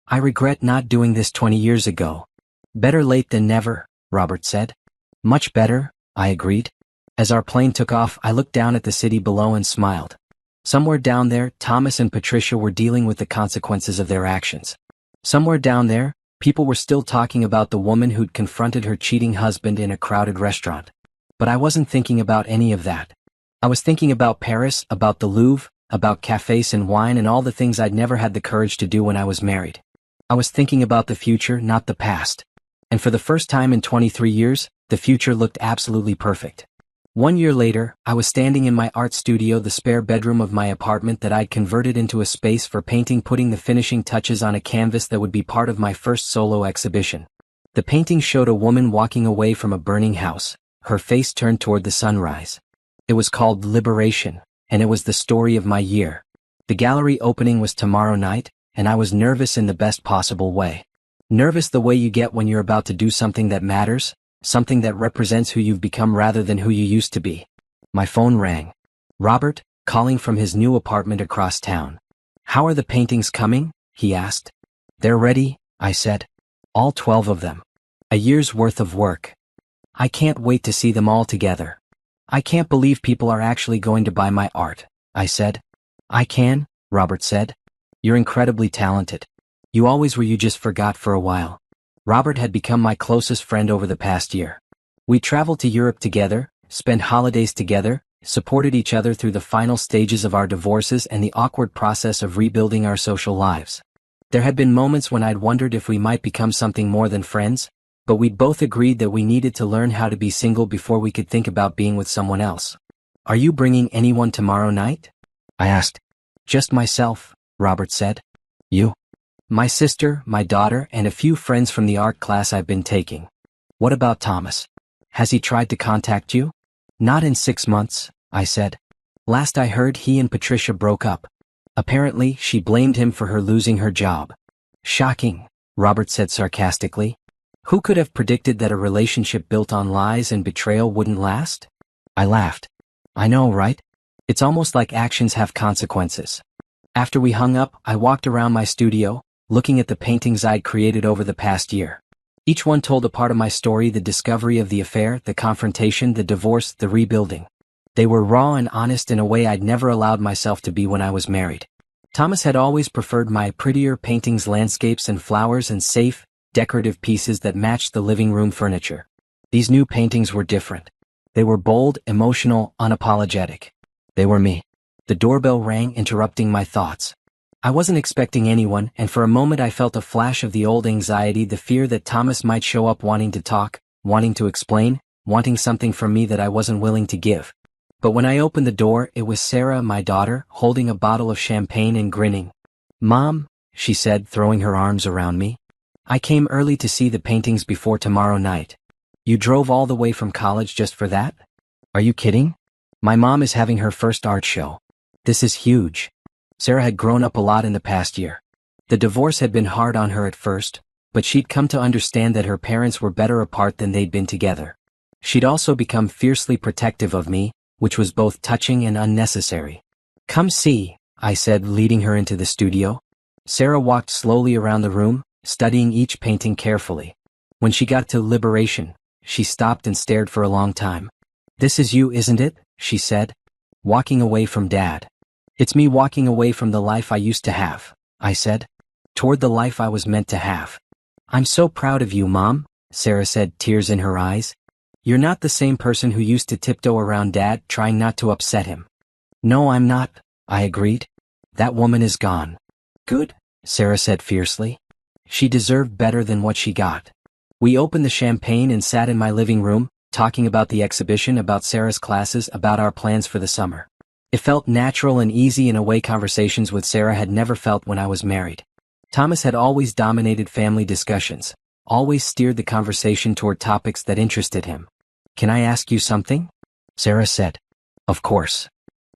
"I regret not doing this 20 years ago." "Better late than never," Robert said. "Much better," I agreed. As our plane took off, I looked down at the city below and smiled. Somewhere down there, Thomas and Patricia were dealing with the consequences of their actions. Somewhere down there, people were still talking about the woman who'd confronted her cheating husband in a crowded restaurant. But I wasn't thinking about any of that. I was thinking about Paris, about the Louvre, about cafes and wine and all the things I'd never had the courage to do when I was married. I was thinking about the future, not the past. And for the first time in 23 years, the future looked absolutely perfect. 1 year later, I was standing in my art studio, the spare bedroom of my apartment that I'd converted into a space for painting, putting the finishing touches on a canvas that would be part of my first solo exhibition. The painting showed a woman walking away from a burning house, her face turned toward the sunrise. It was called Liberation, and it was the story of my year. The gallery opening was tomorrow night, and I was nervous in the best possible way. Nervous the way you get when you're about to do something that matters, something that represents who you've become rather than who you used to be. My phone rang. Robert, calling from his new apartment across town. "How are the paintings coming?" he asked. "They're ready," I said. "All 12 of them. A year's worth of work. I can't wait to see them all together. I can't believe people are actually going to buy my art," I said. "I can," Robert said. "You're incredibly talented. You always were, you just forgot for a while." Robert had become my closest friend over the past year. We traveled to Europe together, spent holidays together, supported each other through the final stages of our divorces and the awkward process of rebuilding our social lives. There had been moments when I'd wondered if we might become something more than friends, but we'd both agreed that we needed to learn how to be single before we could think about being with someone else. "Are you bringing anyone tomorrow night?" I asked. "Just myself," Robert said. "You?" "My sister, my daughter, and a few friends from the art class I've been taking." "What about Thomas? Has he tried to contact you?" "Not in 6 months," I said. "Last I heard, he and Patricia broke up. Apparently, she blamed him for her losing her job." "Shocking," Robert said sarcastically. "Who could have predicted that a relationship built on lies and betrayal wouldn't last?" I laughed. "I know, right? It's almost like actions have consequences." After we hung up, I walked around my studio, looking at the paintings I'd created over the past year. Each one told a part of my story: the discovery of the affair, the confrontation, the divorce, the rebuilding. They were raw and honest in a way I'd never allowed myself to be when I was married. Thomas had always preferred my prettier paintings, landscapes and flowers, and safe, decorative pieces that matched the living room furniture. These new paintings were different. They were bold, emotional, unapologetic. They were me. The doorbell rang, interrupting my thoughts. I wasn't expecting anyone, and for a moment I felt a flash of the old anxiety, the fear that Thomas might show up wanting to talk, wanting to explain, wanting something from me that I wasn't willing to give. But when I opened the door, it was Sarah, my daughter, holding a bottle of champagne and grinning. "Mom," she said, throwing her arms around me. "I came early to see the paintings before tomorrow night." "You drove all the way from college just for that?" "Are you kidding? My mom is having her first art show. This is huge." Sarah had grown up a lot in the past year. The divorce had been hard on her at first, but she'd come to understand that her parents were better apart than they'd been together. She'd also become fiercely protective of me, which was both touching and unnecessary. "Come see," I said, leading her into the studio. Sarah walked slowly around the room, studying each painting carefully. When she got to Liberation, she stopped and stared for a long time. "This is you, isn't it?" she said. "Walking away from Dad." "It's me walking away from the life I used to have," I said. "Toward the life I was meant to have." "I'm so proud of you, Mom," Sarah said, tears in her eyes. "You're not the same person who used to tiptoe around Dad, trying not to upset him." "No, I'm not," I agreed. "That woman is gone." "Good," Sarah said fiercely. "She deserved better than what she got." We opened the champagne and sat in my living room, talking about the exhibition, about Sarah's classes, about our plans for the summer. It felt natural and easy in a way conversations with Sarah had never felt when I was married. Thomas had always dominated family discussions, always steered the conversation toward topics that interested him. "Can I ask you something?" Sarah said. "Of course.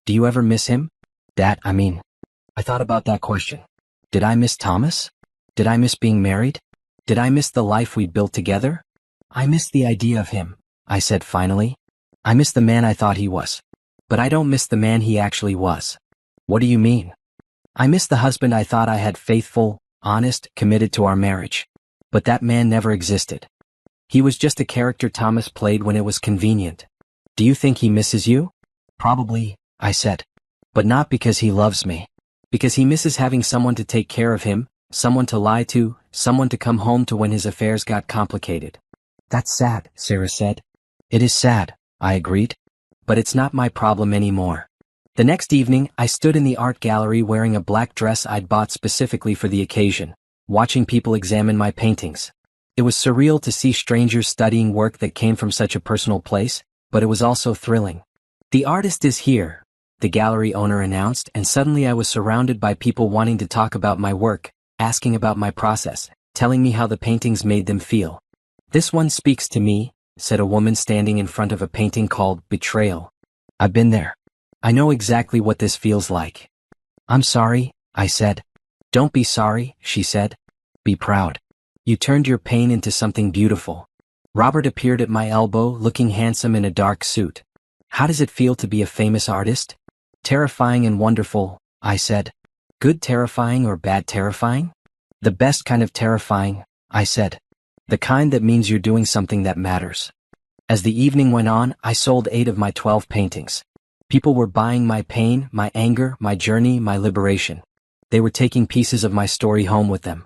Do you ever miss him?" I thought about that question. Did I miss Thomas? Did I miss being married? Did I miss the life we'd built together? "I miss the idea of him," I said finally. "I miss the man I thought he was. But I don't miss the man he actually was." "What do you mean?" "I miss the husband I thought I had, faithful, honest, committed to our marriage. But that man never existed. He was just a character Thomas played when it was convenient." "Do you think he misses you?" "Probably," I said. "But not because he loves me. Because he misses having someone to take care of him, someone to lie to, someone to come home to when his affairs got complicated." "That's sad," Sarah said. "It is sad," I agreed. "But it's not my problem anymore." The next evening, I stood in the art gallery wearing a black dress I'd bought specifically for the occasion, watching people examine my paintings. It was surreal to see strangers studying work that came from such a personal place, but it was also thrilling. "The artist is here," the gallery owner announced, and suddenly I was surrounded by people wanting to talk about my work, asking about my process, telling me how the paintings made them feel. This one speaks to me, said a woman standing in front of a painting called Betrayal. I've been there. I know exactly what this feels like. I'm sorry, I said. Don't be sorry, she said. Be proud. You turned your pain into something beautiful. Robert appeared at my elbow, looking handsome in a dark suit. How does it feel to be a famous artist? Terrifying and wonderful, I said. Good terrifying or bad terrifying? The best kind of terrifying, I said. The kind that means you're doing something that matters. As the evening went on, I sold 8 of my 12 paintings. People were buying my pain, my anger, my journey, my liberation. They were taking pieces of my story home with them.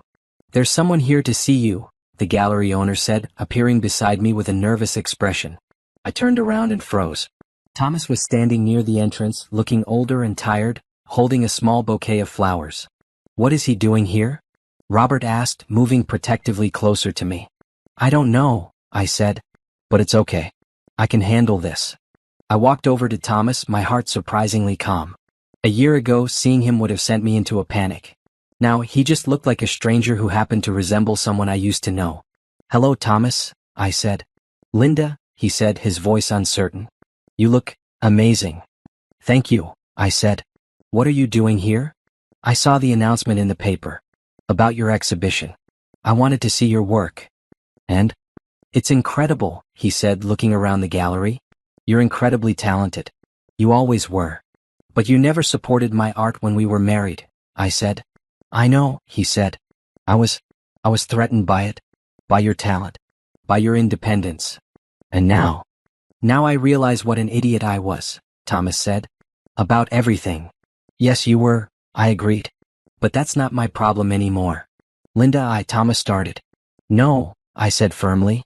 There's someone here to see you, the gallery owner said, appearing beside me with a nervous expression. I turned around and froze. Thomas was standing near the entrance, looking older and tired, holding a small bouquet of flowers. What is he doing here? Robert asked, moving protectively closer to me. I don't know, I said. But it's okay. I can handle this. I walked over to Thomas, my heart surprisingly calm. A year ago, seeing him would have sent me into a panic. Now, he just looked like a stranger who happened to resemble someone I used to know. Hello, Thomas, I said. Linda, he said, his voice uncertain. You look amazing. Thank you, I said. What are you doing here? I saw the announcement in the paper. About your exhibition. I wanted to see your work. And? It's incredible, he said, looking around the gallery. You're incredibly talented. You always were. But you never supported my art when we were married, I said. I know, he said. I was threatened by it. By your talent. By your independence. And now I realize what an idiot I was, Thomas said. About everything. Yes, you were, I agreed. But that's not my problem anymore. Linda, Thomas started. No, I said firmly.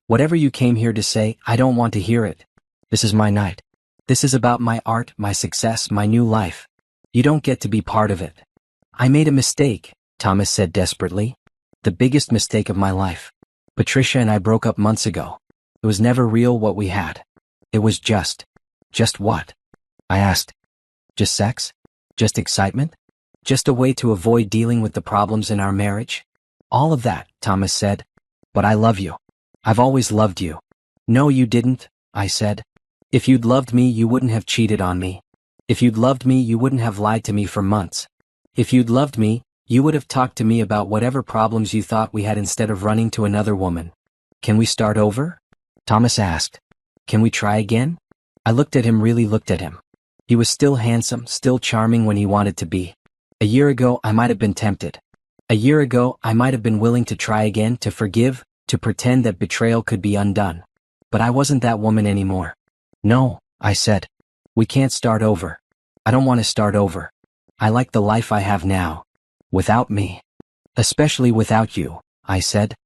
Whatever you came here to say, I don't want to hear it. This is my night. This is about my art, my success, my new life. You don't get to be part of it. I made a mistake, Thomas said desperately. The biggest mistake of my life. Patricia and I broke up months ago. It was never real what we had. It was just what? I asked. Just sex? Just excitement? Just a way to avoid dealing with the problems in our marriage? All of that, Thomas said. But I love you. I've always loved you. No, you didn't, I said. If you'd loved me, you wouldn't have cheated on me. If you'd loved me, you wouldn't have lied to me for months. If you'd loved me, you would have talked to me about whatever problems you thought we had instead of running to another woman. Can we start over? Thomas asked. Can we try again? I really looked at him. He was still handsome, still charming when he wanted to be. A year ago, I might have been tempted. A year ago, I might have been willing to try again, to forgive, to pretend that betrayal could be undone. But I wasn't that woman anymore. No, I said. We can't start over. I don't want to start over. I like the life I have now. Without me. Especially without you, I said.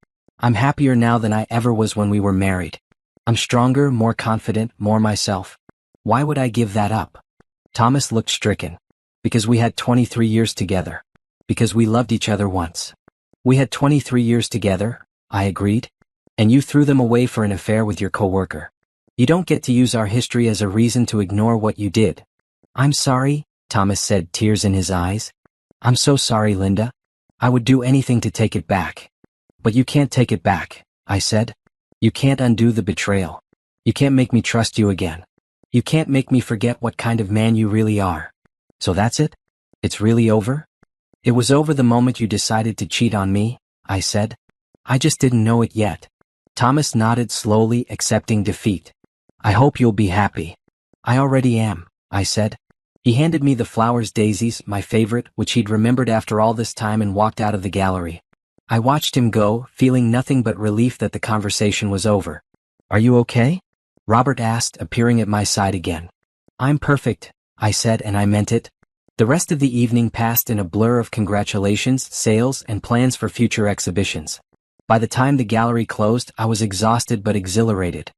I'm happier now than I ever was when we were married. I'm stronger, more confident, more myself. Why would I give that up? Thomas looked stricken. Because we had 23 years together. Because we loved each other once. We had 23 years together, I agreed. And you threw them away for an affair with your coworker. You don't get to use our history as a reason to ignore what you did. I'm sorry, Thomas said, tears in his eyes. I'm so sorry, Linda. I would do anything to take it back. But you can't take it back, I said. You can't undo the betrayal. You can't make me trust you again. You can't make me forget what kind of man you really are. So that's it? It's really over? It was over the moment you decided to cheat on me, I said. I just didn't know it yet. Thomas nodded slowly, accepting defeat. I hope you'll be happy. I already am, I said. He handed me the flowers, daisies, my favorite, which he'd remembered after all this time, and walked out of the gallery. I watched him go, feeling nothing but relief that the conversation was over. Are you okay? Robert asked, appearing at my side again. I'm perfect, I said, and I meant it. The rest of the evening passed in a blur of congratulations, sales, and plans for future exhibitions. By the time the gallery closed, I was exhausted but exhilarated.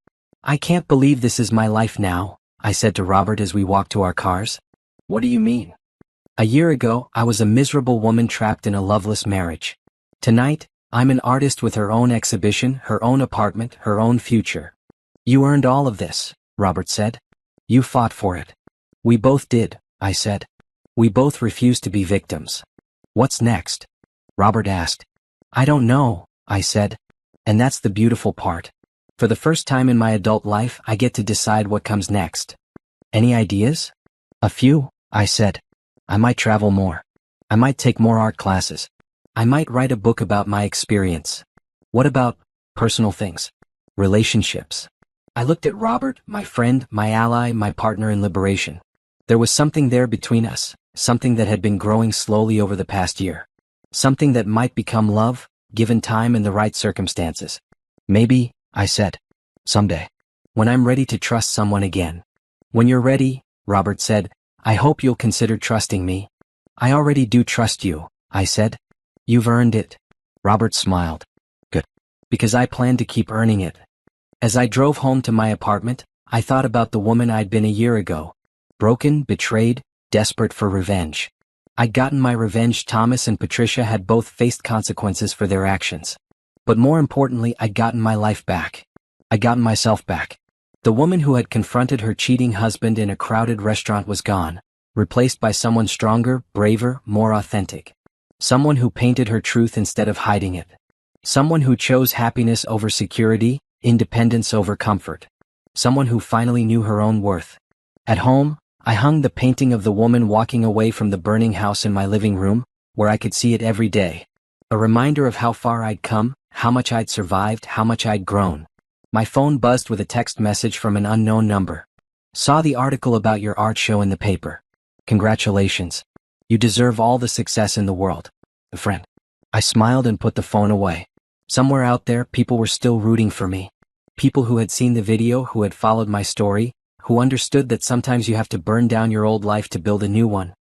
I can't believe this is my life now, I said to Robert as we walked to our cars. What do you mean? A year ago, I was a miserable woman trapped in a loveless marriage. Tonight, I'm an artist with her own exhibition, her own apartment, her own future. You earned all of this, Robert said. You fought for it. We both did, I said. We both refused to be victims. What's next? Robert asked. I don't know, I said. And that's the beautiful part. For the first time in my adult life, I get to decide what comes next. Any ideas? A few, I said. I might travel more. I might take more art classes. I might write a book about my experience. What about personal things? Relationships. I looked at Robert, my friend, my ally, my partner in liberation. There was something there between us, something that had been growing slowly over the past year. Something that might become love, given time and the right circumstances. Maybe, I said. Someday. When I'm ready to trust someone again. When you're ready, Robert said, I hope you'll consider trusting me. I already do trust you, I said. You've earned it. Robert smiled. Good. Because I plan to keep earning it. As I drove home to my apartment, I thought about the woman I'd been a year ago. Broken, betrayed, desperate for revenge. I'd gotten my revenge. Thomas and Patricia had both faced consequences for their actions. But more importantly, I'd gotten my life back. I'd gotten myself back. The woman who had confronted her cheating husband in a crowded restaurant was gone, replaced by someone stronger, braver, more authentic. Someone who painted her truth instead of hiding it. Someone who chose happiness over security, independence over comfort. Someone who finally knew her own worth. At home, I hung the painting of the woman walking away from the burning house in my living room, where I could see it every day. A reminder of how far I'd come, how much I'd survived, how much I'd grown. My phone buzzed with a text message from an unknown number. Saw the article about your art show in the paper. Congratulations. You deserve all the success in the world. A friend. I smiled and put the phone away. Somewhere out there, people were still rooting for me. People who had seen the video, who had followed my story, who understood that sometimes you have to burn down your old life to build a new one.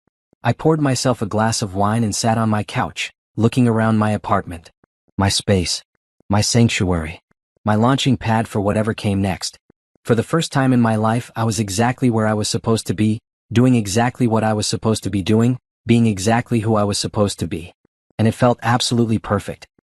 I poured myself a glass of wine and sat on my couch, looking around my apartment. My space. My sanctuary. My launching pad for whatever came next. For the first time in my life, I was exactly where I was supposed to be, doing exactly what I was supposed to be doing, being exactly who I was supposed to be. And it felt absolutely perfect.